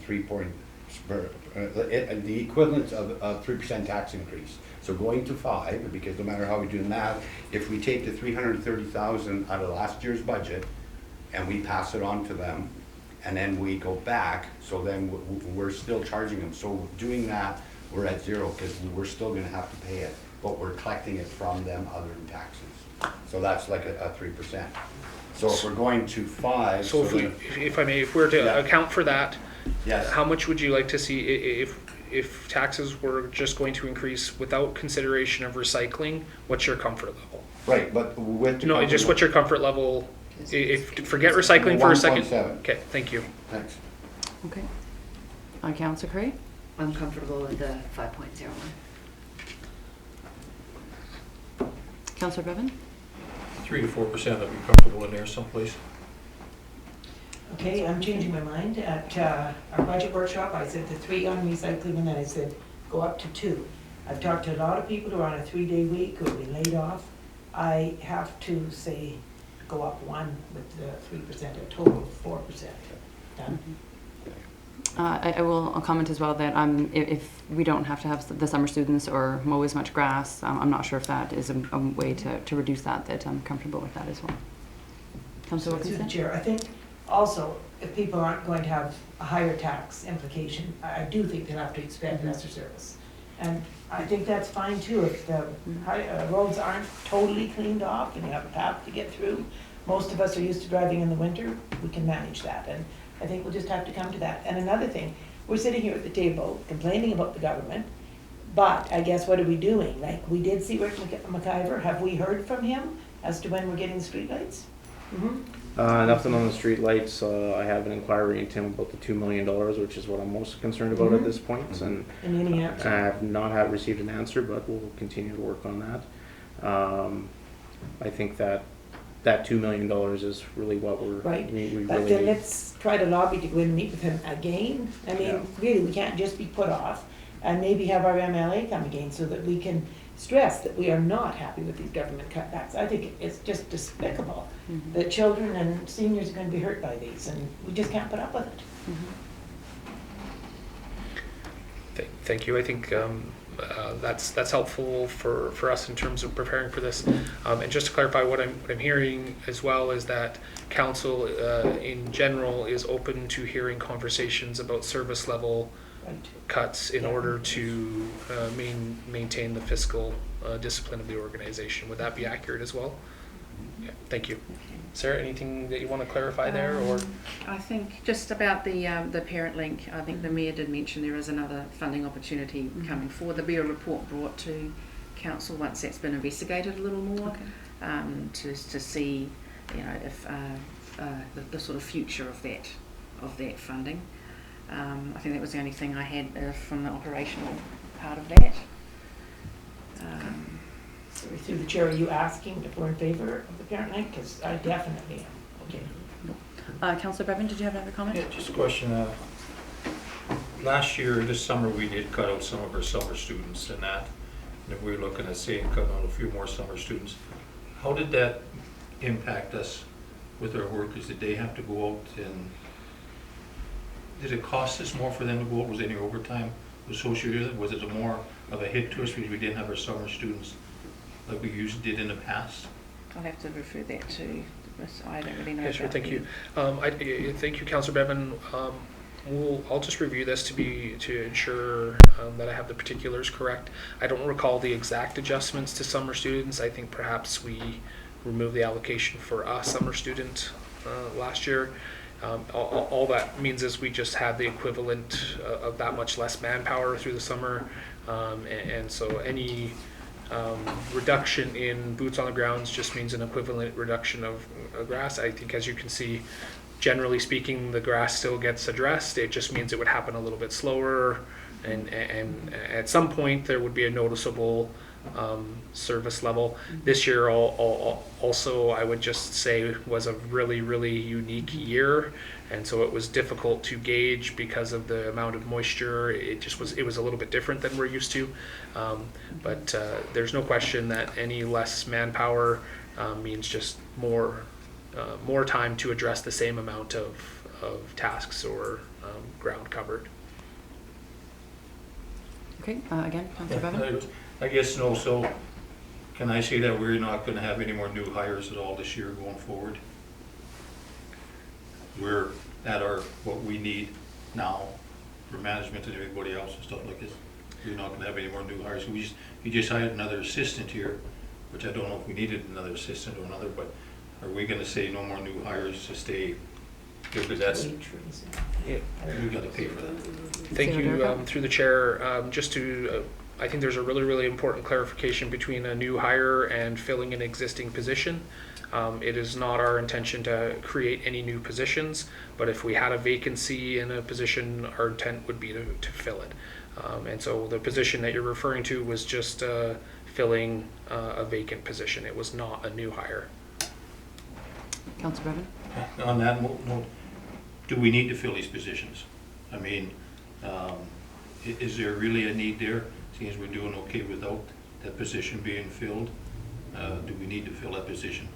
the equivalent of 3% tax increase. So going to 5, because no matter how we do the math, if we take the 330,000 out of last year's budget and we pass it on to them, and then we go back, so then we're still charging them. So doing that, we're at 0 because we're still going to have to pay it, but we're collecting it from them other than taxes. So that's like a 3%. So if we're going to 5, so if I may, if we're to account for that, yes. How much would you like to see if taxes were just going to increase without consideration of recycling? What's your comfort level? Right, but with no, just what's your comfort level? If forget recycling for a second. 1.7. Okay, thank you. Thanks. Okay. Councillor Curry? I'm comfortable with the 5.01. Councillor Bevan? 3 to 4%, I'd be comfortable in there someplace. Okay, I'm changing my mind. At our budget workshop, I said the 3 on recycling, and then I said go up to 2. I've talked to a lot of people who are on a 3-day week who have been laid off. I have to say go up 1 with the 3%, a total of 4%. Done. I'll comment as well that if we don't have to have the summer students or mow as much grass, I'm not sure if that is a way to reduce that I'm comfortable with that as well. Councillor Through the Wilkinson? chair, I think also if people aren't going to have a higher tax implication, I do think they'll have to expect lesser service. And I think that's fine too, if the roads aren't totally cleaned off and you have a path to get through. Most of us are used to driving in the winter, we can manage that, and I think we'll just have to come to that. And another thing, we're sitting here at the table complaining about the government, but I guess what are we doing? Like, we did see Rick McIver, have we heard from him as to when we're getting streetlights? Nothing on the street lights. I have an inquiry into him about the $2 million, which is what I'm most concerned about at this point. And Any I answer? have not received an answer, but we'll continue to work on that. I think that $2 million is really what we're Right, we but really then need. let's try to lobby to go in and meet with him again. I Yeah. mean, really, we can't just be put off, and maybe have our MLA come again so that we can stress that we are not happy with these government cutbacks. I think it's just despicable that children and seniors are going to be hurt by these, and we just can't put up with it. Thank you. I think that's helpful for us in terms of preparing for this. And just to clarify, what I'm hearing as well is that council in general is open to hearing conversations about service level Right. cuts in Yeah. order to maintain the fiscal discipline of the organization. Would that be accurate as well? Yeah, thank you. Sarah, anything that you want to clarify there, or? I think just about the parent link, I think the Mayor did mention there is another funding opportunity coming forward. There'll be a report brought to Council once that's been investigated a little more, to see, you know, if the sort of future of that funding. I think that was the only thing I had from the operational part of that. So through the chair, are you asking if we're in favor of the parent link? Because I definitely am. Okay. Councillor Bevan, did you have another comment? Yeah, just a question. Last year, this summer, we did cut out some of our summer students and that. And if we're looking at saying cutting out a few more summer students, how did that impact us with our workers? Did they have to go out and did it cost us more for them to go out? Was any overtime associated with it? Was it more of a hit to us because we didn't have our summer students like we usually did in the past? I'll have to refer that to Miss. I don't really know. Yeah, sure. about Thank the- you. Thank you, Councillor Bevan. I'll just review this to ensure that I have the particulars correct. I don't recall the exact adjustments to summer students. I think perhaps we removed the allocation for a summer student last year. All that means is we just had the equivalent of that much less manpower through the summer, and so any reduction in boots on the grounds just means an equivalent reduction of grass. I think, as you can see, generally speaking, the grass still gets addressed. It just means it would happen a little bit slower, and at some point there would be a noticeable service level. This year also, I would just say, was a really, really unique year, and so it was difficult to gauge because of the amount of moisture. It was a little bit different than we're used to, but there's no question that any less manpower means just more time to address the same amount of tasks or ground covered. Okay, again, Councillor Bevan? I guess no, so can I say that we're not gonna have any more new hires at all this year going forward? We're at what we need now for management and everybody else and stuff like this. We're not gonna have any more new hires. We just hired another assistant here, which I don't know if we needed another assistant or another, but are we gonna say no more new hires to stay? Because that's, we gotta pay for that. Thank you. Through the chair, just to, I think there's a really, really important clarification between a new hire and filling an existing position. It is not our intention to create any new positions, but if we had a vacancy in a position, our intent would be to fill it. And so the position that you're referring to was just filling a vacant position. It was not a new hire. Councillor Bevan? On that note, do we need to fill these positions? I mean, is there really a need there? Seeing as we're doing okay without that position being filled, do we need to fill that position?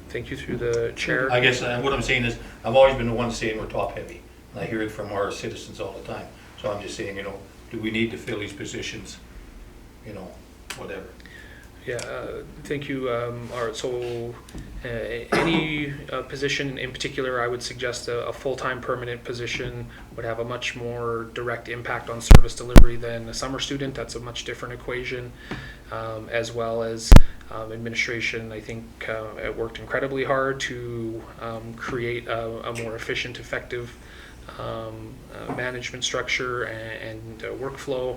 Thank you through the chair. I guess what I'm saying is, I've always been the one saying we're top heavy, and I hear it from our citizens all the time. So I'm just saying, do we need to fill these positions, whatever. Yeah, thank you. All right, so any position in particular, I would suggest a full-time permanent position would have a much more direct impact on service delivery than a summer student. That's a much different equation, as well as administration. I think it worked incredibly hard to create a more efficient, effective management structure and workflow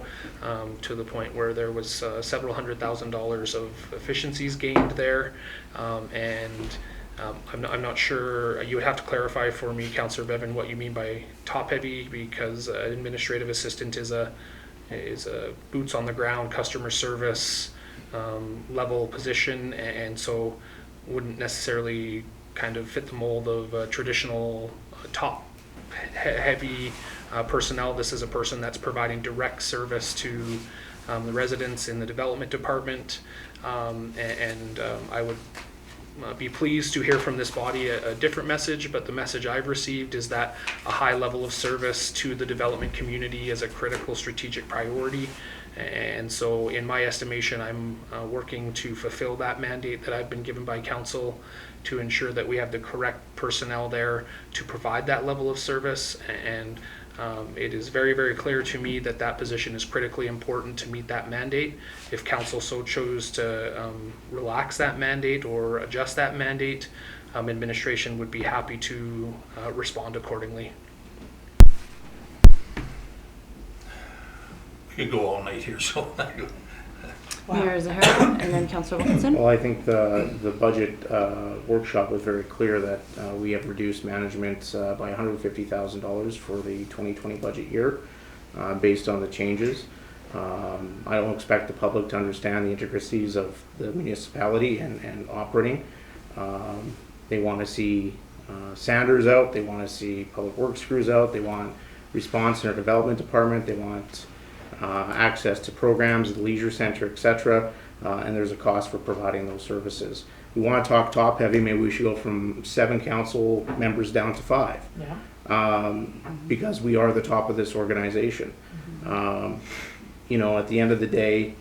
to the point where there was several $100,000s of efficiencies gained there, and I'm not sure. You would have to clarify for me, Councillor Bevan, what you mean by top heavy, because an administrative assistant is a boots on the ground customer service level position, and so wouldn't necessarily kind of fit the mold of a traditional top heavy personnel. This is a person that's providing direct service to the residents in the development department, and I would be pleased to hear from this body a different message, but the message I've received is that a high level of service to the development community is a critical strategic priority, and so in my estimation, I'm working to fulfill that mandate that I've been given by council to ensure that we have the correct personnel there to provide that level of service, and it is very, very clear to me that that position is critically important to meet that mandate. If council so chose to relax that mandate or adjust that mandate, administration would be happy to respond accordingly. We could go all night here, so. Mayor Zahara, and then Councillor Wilkinson. Well, I think the budget workshop was very clear that we have reduced management by $150,000 for the 2020 budget year based on the changes. I don't expect the public to understand the intricacies of the municipality and operating. They want to see Sanders out, they want to see public works crews out, they want response in our development department, they want access to programs, the leisure center, etc. And there's a cost for providing those services. We want to talk top heavy. Maybe we should go from 7 council members down to 5, because we are the top of this organization. At the end of the day,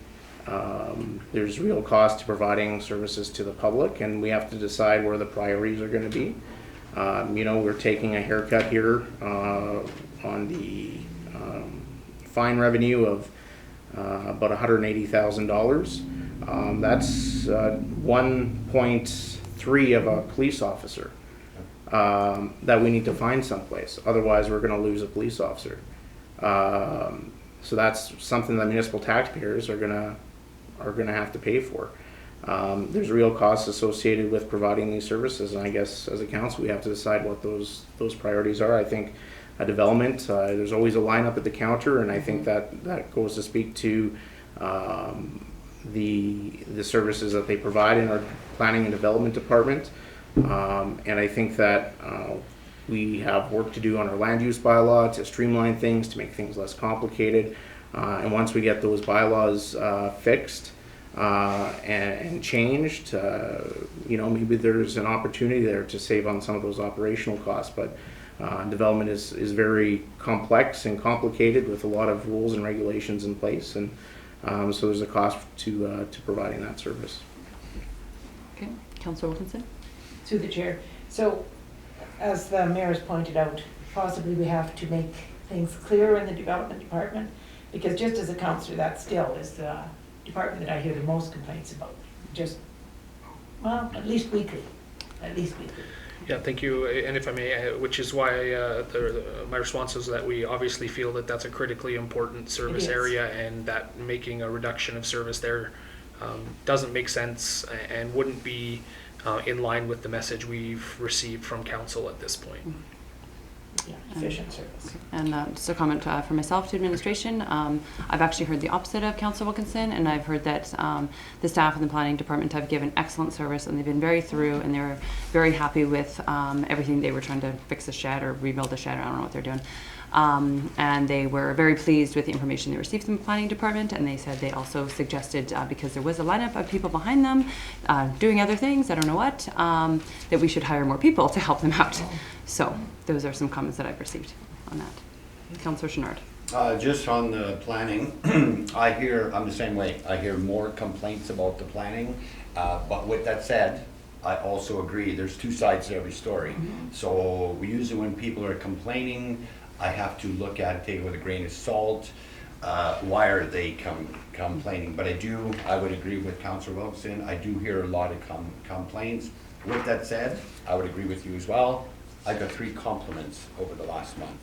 there's real cost to providing services to the public, and we have to decide where the priorities are going to be. We're taking a haircut here on the fine revenue of about $180,000. That's 1.3 of a police officer that we need to find someplace. Otherwise, we're going to lose a police officer. So that's something that municipal taxpayers are going to have to pay for. There's real costs associated with providing these services, and I guess as a council, we have to decide what those priorities are. I think development, there's always a lineup at the counter, and I think that goes to speak to the services that they provide in our planning and development department. And I think that we have work to do on our land use bylaw to streamline things, to make things less complicated. And once we get those bylaws fixed and changed, maybe there's an opportunity there to save on some of those operational costs. But development is very complex and complicated with a lot of rules and regulations in place, and so there's a cost to providing that service. Okay, Councillor Wilkinson. Through the chair. So, as the mayor has pointed out, possibly we have to make things clearer in the development department, because just as a councillor, that still is the department that I hear the most complaints about. At least weekly. Yeah, thank you. And if I may, which is why my response is that we obviously feel that that's a critically important service area, and that making a reduction of service there doesn't make sense and wouldn't be in line with the message we've received from council at this point. Yeah, efficient service. And just a comment for myself to administration. I've actually heard the opposite of Councillor Wilkinson, and I've heard that the staff in the planning department have given excellent service, and they've been very through, and they're very happy with everything. They were trying to fix the shed or rebuild the shed. I don't know what they're doing. And they were very pleased with the information they received from the planning department, and they said they also suggested, because there was a lineup of people behind them doing other things, I don't know what, that we should hire more people to help them out. So those are some comments that I've received on that. Councillor Chenard. Just on the planning, I'm the same way. I hear more complaints about the planning, but with that said, I also agree, there's two sides to every story. So usually when people are complaining, I have to look at it, take it with a grain of salt. Why are they complaining? But I would agree with Councillor Wilson, I do hear a lot of complaints. With that said, I would agree with you as well. I got 3 compliments over the last month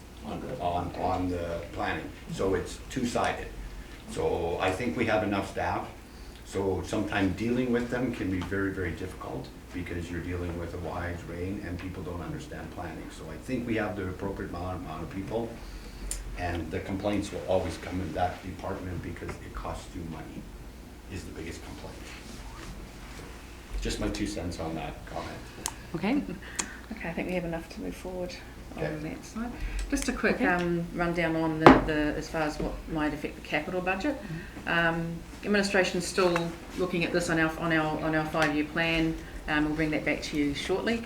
on the planning. So it's two-sided. So I think we have enough staff. So sometimes dealing with them can be very, very difficult because you're dealing with a wide range and people don't understand planning. So I think we have the appropriate amount of people, and the complaints will always come in that department because it costs you money, is the biggest complaint. Just my 2 cents on that comment. Okay. Okay, I think we have enough to move forward Okay. on that slide. Just a quick rundown on the as far as what might affect the capital budget. Administration's still looking at this on our 5-year plan. We'll bring that back to you shortly.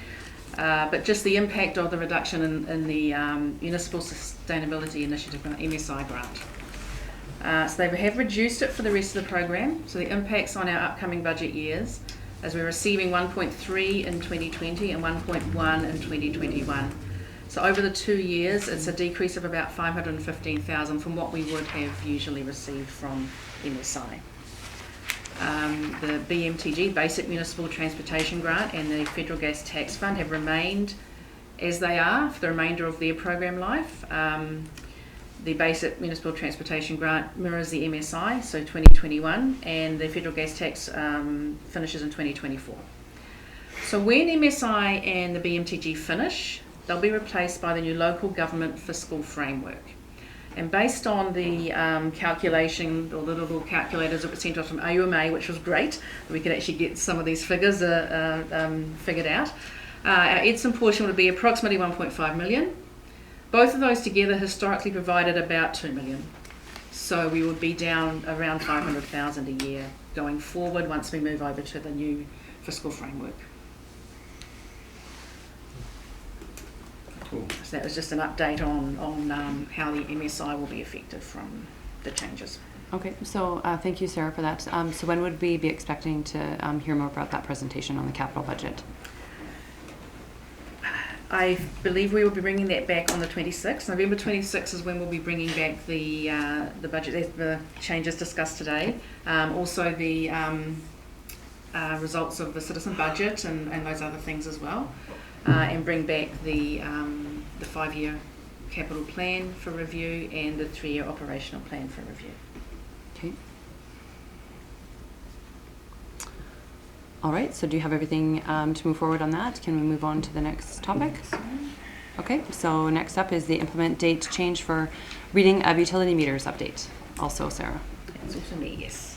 But just the impact of the reduction in the Municipal Sustainability Initiative grant, MSI grant. So they have reduced it for the rest of the program. So the impacts on our upcoming budget years, as we're receiving 1.3 in 2020 and 1.1 in 2021. So over the 2 years, it's a decrease of about 515,000 from what we would have usually received from MSI. The BMTG, Basic Municipal Transportation Grant, and the Federal Gas Tax Fund have remained as they are for the remainder of their program life. The Basic Municipal Transportation Grant mirrors the MSI, so 2021, and the Federal Gas Tax finishes in 2024. So when MSI and the BMTG finish, they'll be replaced by the new local government fiscal framework. And based on the calculation, or the little calculators that were sent off from AUMA, which was great, we could actually get some of these figures figured out. Our Edson portion would be approximately 1.5 million. Both of those together historically provided about 2 million. So we would be down around 500,000 a year going forward once we move over to the new fiscal framework. Cool. So that was just an update on how the MSI will be affected from the changes. Okay, so thank you, Sarah, for that. So when would we be expecting to hear more about that presentation on the capital budget? I believe we will be bringing that back on the 26th. November 26th is when we'll be bringing back the budget, the changes discussed today. Also the results of the citizen budget and those other things as well. And bring back the 5-year capital plan for review and the 3-year operational plan for review. Okay. All right, so do you have everything to move forward on that? Can we move on to the next topic? Okay, so next up is the implement date change for reading of utility meters update. Also, Sarah. That's also me, yes.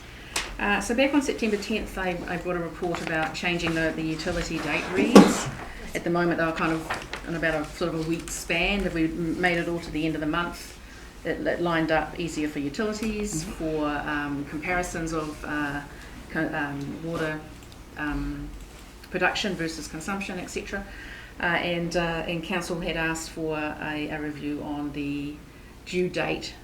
So back on September 10th, I brought a report about changing the utility date reads. At the moment, they were kind of in about a sort of a week span. If we made it all to the end of the month, it lined up easier for utilities, for comparisons of water production versus consumption, etc. And council had asked for a review on the due date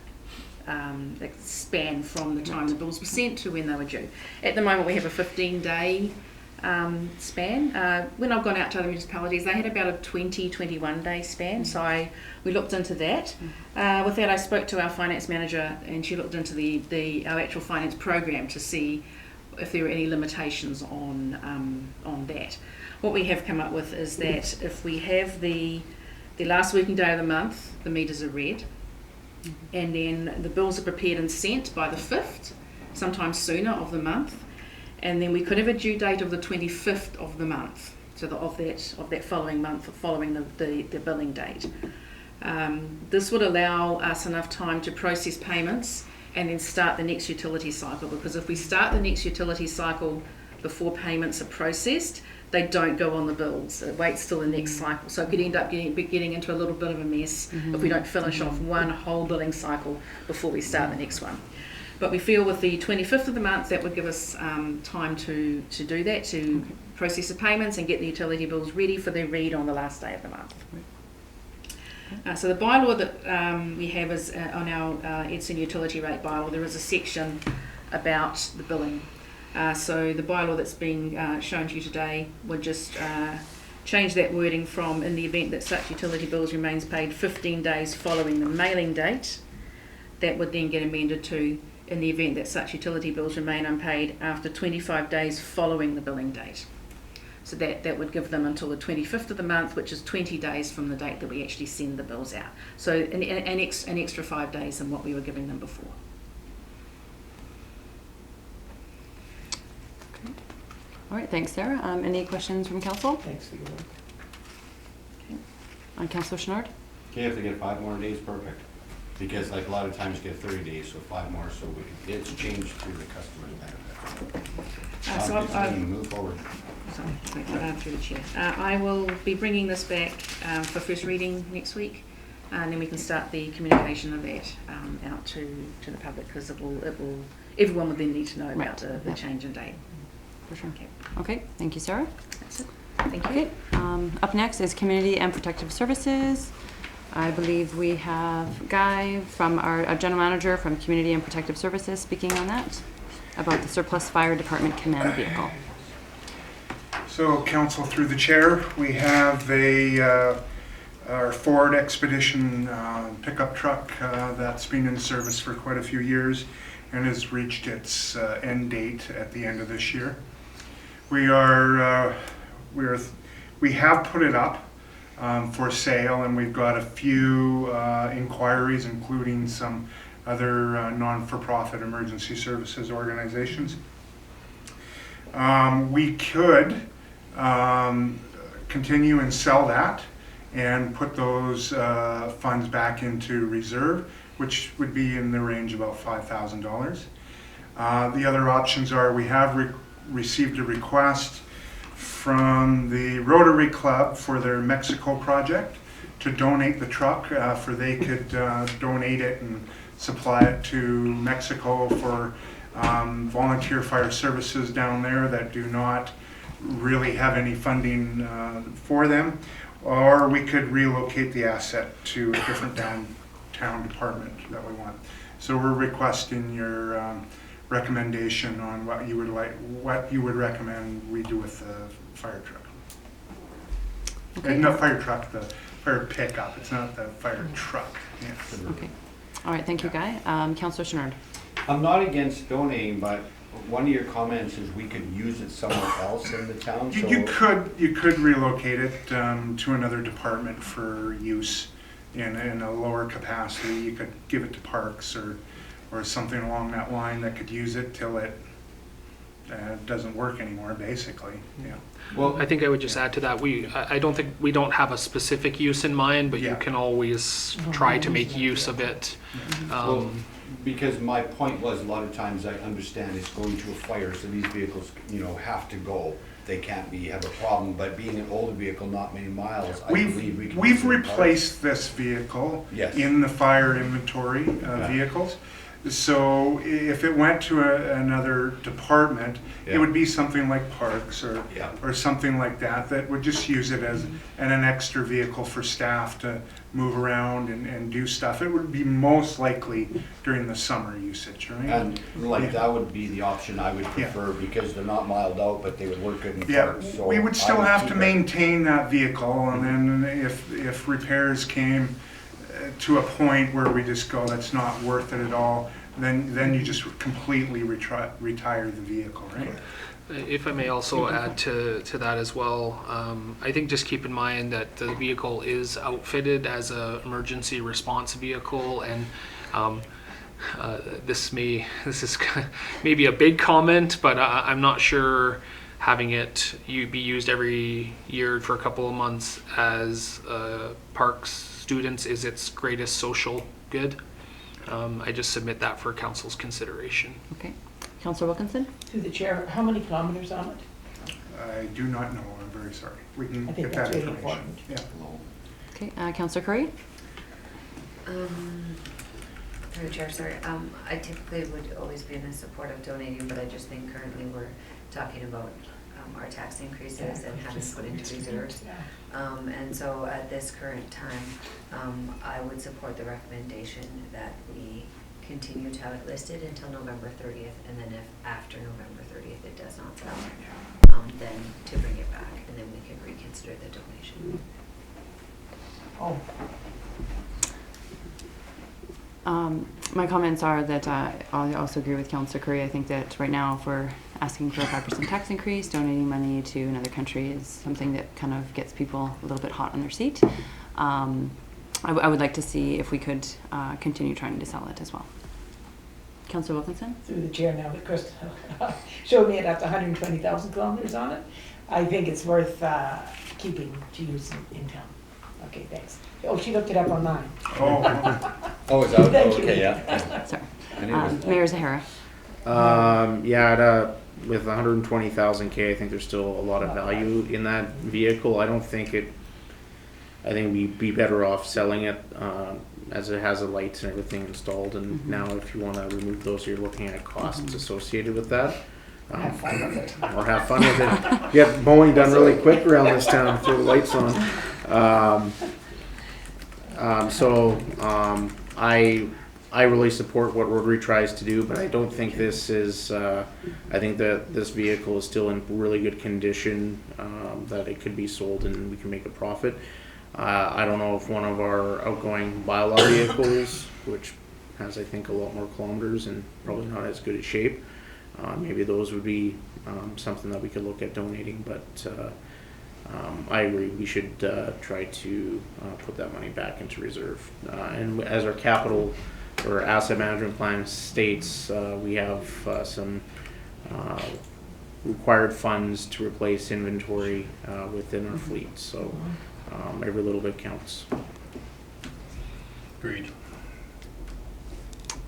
span from the time the bills were sent to when they were due. At the moment, we have a 15-day span. When I've gone out to other municipalities, they had about a 21 day span, so we looked into that. With that, I spoke to our finance manager, and she looked into our actual finance program to see if there were any limitations on that. What we have come up with is that if we have the last working day of the month, the meters are read, and then the bills are prepared and sent by the 5th, sometimes sooner of the month, and then we could have a due date of the 25th of the month, so of that following month, following the billing date. This would allow us enough time to process payments and then start the next utility cycle, because if we start the next utility cycle before payments are processed, they don't go on the bills. It waits till the next cycle. So it could end up getting into a little bit of a mess if we don't finish off one whole billing cycle before we start the next one. But we feel with the 25th of the month, that would give us time to do that, to process the payments and get the utility bills ready for their read on the last day of the month. So the bylaw that we have is on our Edson utility rate bylaw. There is a section about the billing. So the bylaw that's being shown to you today would just change that wording from in the event that such utility bills remains paid 15 days following the mailing date. That would then get amended to in the event that such utility bills remain unpaid after 25 days following the billing date. So that would give them until the 25th of the month, which is 20 days from the date that we actually send the bills out. So an extra 5 days than what we were giving them before. Okay. All right, thanks, Sarah. Any questions from council? Thanks for your work. On Councillor Chenard? Okay, if they get 5 more days, perfect. Because like a lot of times you get 30 days, so 5 more, so it's changed to the customer's benefit. So I'll move forward. sorry, through the chair. I will be bringing this back for first reading next week, and then we can start the communication of that out to the public, because everyone will then need to know about the change in date. For sure. Okay. Okay, thank you, Sarah. That's it. Thank you. Okay, up next is Community and Protective Services. I believe we have Guy from our General Manager from Community and Protective Services speaking on that, about the surplus fire department command vehicle. So council, through the chair, we have our Ford Expedition pickup truck that's been in service for quite a few years and has reached its end date at the end of this year. We have put it up for sale, and we've got a few inquiries, including some other non-for-profit emergency services organizations. We could continue and sell that and put those funds back into reserve, which would be in the range of about $5,000. The other options are we have received a request from the Rotary Club for their Mexico project to donate the truck, for they could donate it and supply it to Mexico for volunteer fire services down there that do not really have any funding for them, or we could relocate the asset to a different downtown department that we want. So we're requesting your recommendation on what you would recommend we do with the fire truck. Okay. Not fire truck, the fire pickup. It's not the fire truck. Yes. Okay. All right, thank you, Guy. Councillor Chenard. I'm not against donating, but one of your comments is we could use it somewhere else in the town. So You could relocate it to another department for use in a lower capacity. You could give it to parks or something along that line that could use it till it doesn't work anymore, basically. Yeah. Well, I think I would just add to that, I don't think we don't have a specific use in mind, but you Yeah. can always try to make use of it. Well, because my point was, a lot of times I understand it's going to a fire, so these vehicles, have to go. They can't have a problem, but being an older vehicle, not many miles, I believe we can. We've replaced this vehicle Yes. in the fire inventory vehicles. So if it went to another department, it would be something like parks or something like that would just use it as an extra vehicle for staff to move around and do stuff. It would be most likely during the summer usage, right? And that would be the option I would prefer, because they're not miled out, but they would work good in Yeah, parks. So we would still I have keep to it. maintain that vehicle, and then if repairs came to a point where we just go, that's not worth it at all, then you just completely retire the vehicle, right? If I may also add to that as well, I think just keep in mind that the vehicle is outfitted as an emergency response vehicle, and this is maybe a big comment, but I'm not sure having it be used every year for a couple of months as parks students is its greatest social good. I just submit that for council's consideration. Okay. Councillor Wilkinson? Through the chair, how many kilometers on it? I do not know, I'm very sorry. We can I think get that that's really information. important. Yeah. Okay, Councillor Curry? Through the chair, sorry. I typically would always be in the support of donating, but I just think currently we're talking about our tax increases and having to put into reserves. And so at this current time, I would support the recommendation that we continue to have it listed until November 30th, and then if after November 30th it does not sell, then to bring it back, and then we can reconsider the donation. Oh, My comments are that I also agree with Councillor Curry. I think that right now if we're asking for a 5% tax increase, donating money to another country is something that kind of gets people a little bit hot on their seat. I would like to see if we could continue trying to sell it as well. Councillor Wilkinson? through the chair now, but Chris showed me it has 120,000 kilometers on it. I think it's worth keeping to use in town. Okay, thanks. Oh, she looked it up online. Oh, Oh, is that, Thank you. okay, yeah. Sorry. I knew it was- Mayor Zahara? With 120,000 I think there's still a lot of value in that vehicle. I think we'd be better off selling it, as it has the lights and everything installed, and now if you wanna remove those, you're looking at costs associated with that. Have fun with it. Or have fun with it. Get mowing done really quick around this town, throw the lights on. I really support what Rotary tries to do, but I don't think this is, I think that this vehicle is still in really good condition, that it could be sold and we can make a profit. I don't know if one of our outgoing bylaw vehicles, which has, I think, a lot more kilometers and probably not as good a shape, maybe those would be something that we could look at donating, but I agree, we should try to put that money back into reserve. And as our capital or asset management plan states, we have some required funds to replace inventory within our fleet, so every little bit counts. Agreed.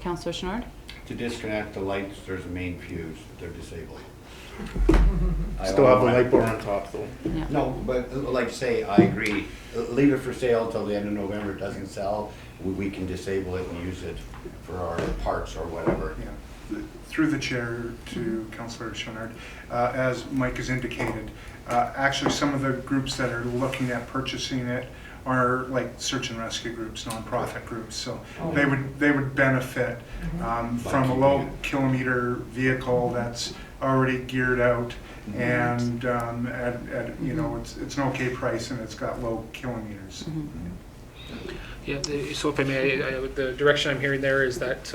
Councillor Chenard? To disconnect the lights, there's a main fuse, they're disabled. Still have the light bar on top though. Yeah. No, but like I say, I agree. Leave it for sale till the end of November, it doesn't sell, we can disable it and use it for our parts or whatever. yeah. Through the chair to Councillor Chenard, as Mike has indicated, actually some of the groups that are looking at purchasing it are like search and rescue groups, nonprofit groups, so they would benefit from a low kilometer vehicle that's already geared out and at you know, it's an okay price and it's got low kilometers. Yeah, so if I may, the direction I'm hearing there is that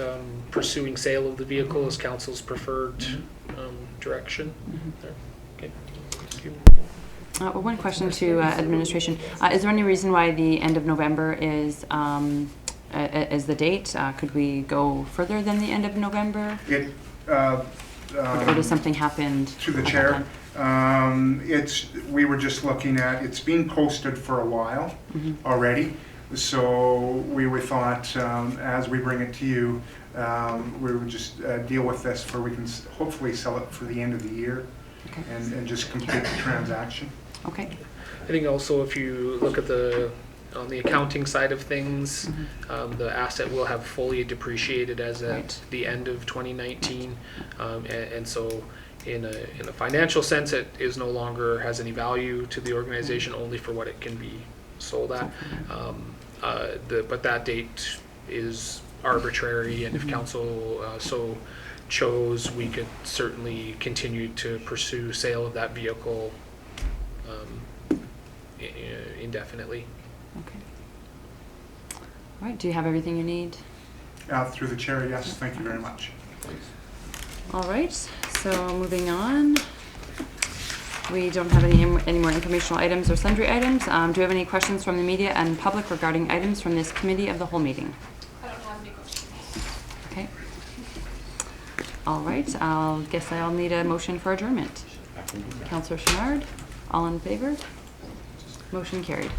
pursuing sale of the vehicle is council's preferred direction. There. Okay. Thank you. Well, one question to administration. Is there any reason why the end of November is the date? Could we go further than the end of November? Or does something happen? To the at that chair, time? we were just looking at, it's been posted for a while already, so we thought as we bring it to you, we would just deal with this for we can hopefully sell it for the end of the year. Okay. And just complete the transaction. Okay. I think also if you look at on the accounting side of things, the asset will have fully depreciated as at Right. the end of 2019, and so in a financial sense, it is no longer has any value to the organization, only for what it can be sold at. But that date is arbitrary, and if council so chose, we could certainly continue to pursue sale of that vehicle indefinitely. Okay. All right. Do you have everything you need? Through the chair, yes, thank you very much. All right. So moving on. We don't have any more informational items or sundry items. Do we have any questions from the media and public regarding items from this committee of the whole meeting? I don't have any questions. Okay. All right. I'll guess I'll need a motion for adjournment. Councillor Chenard, all in favor? Motion carried.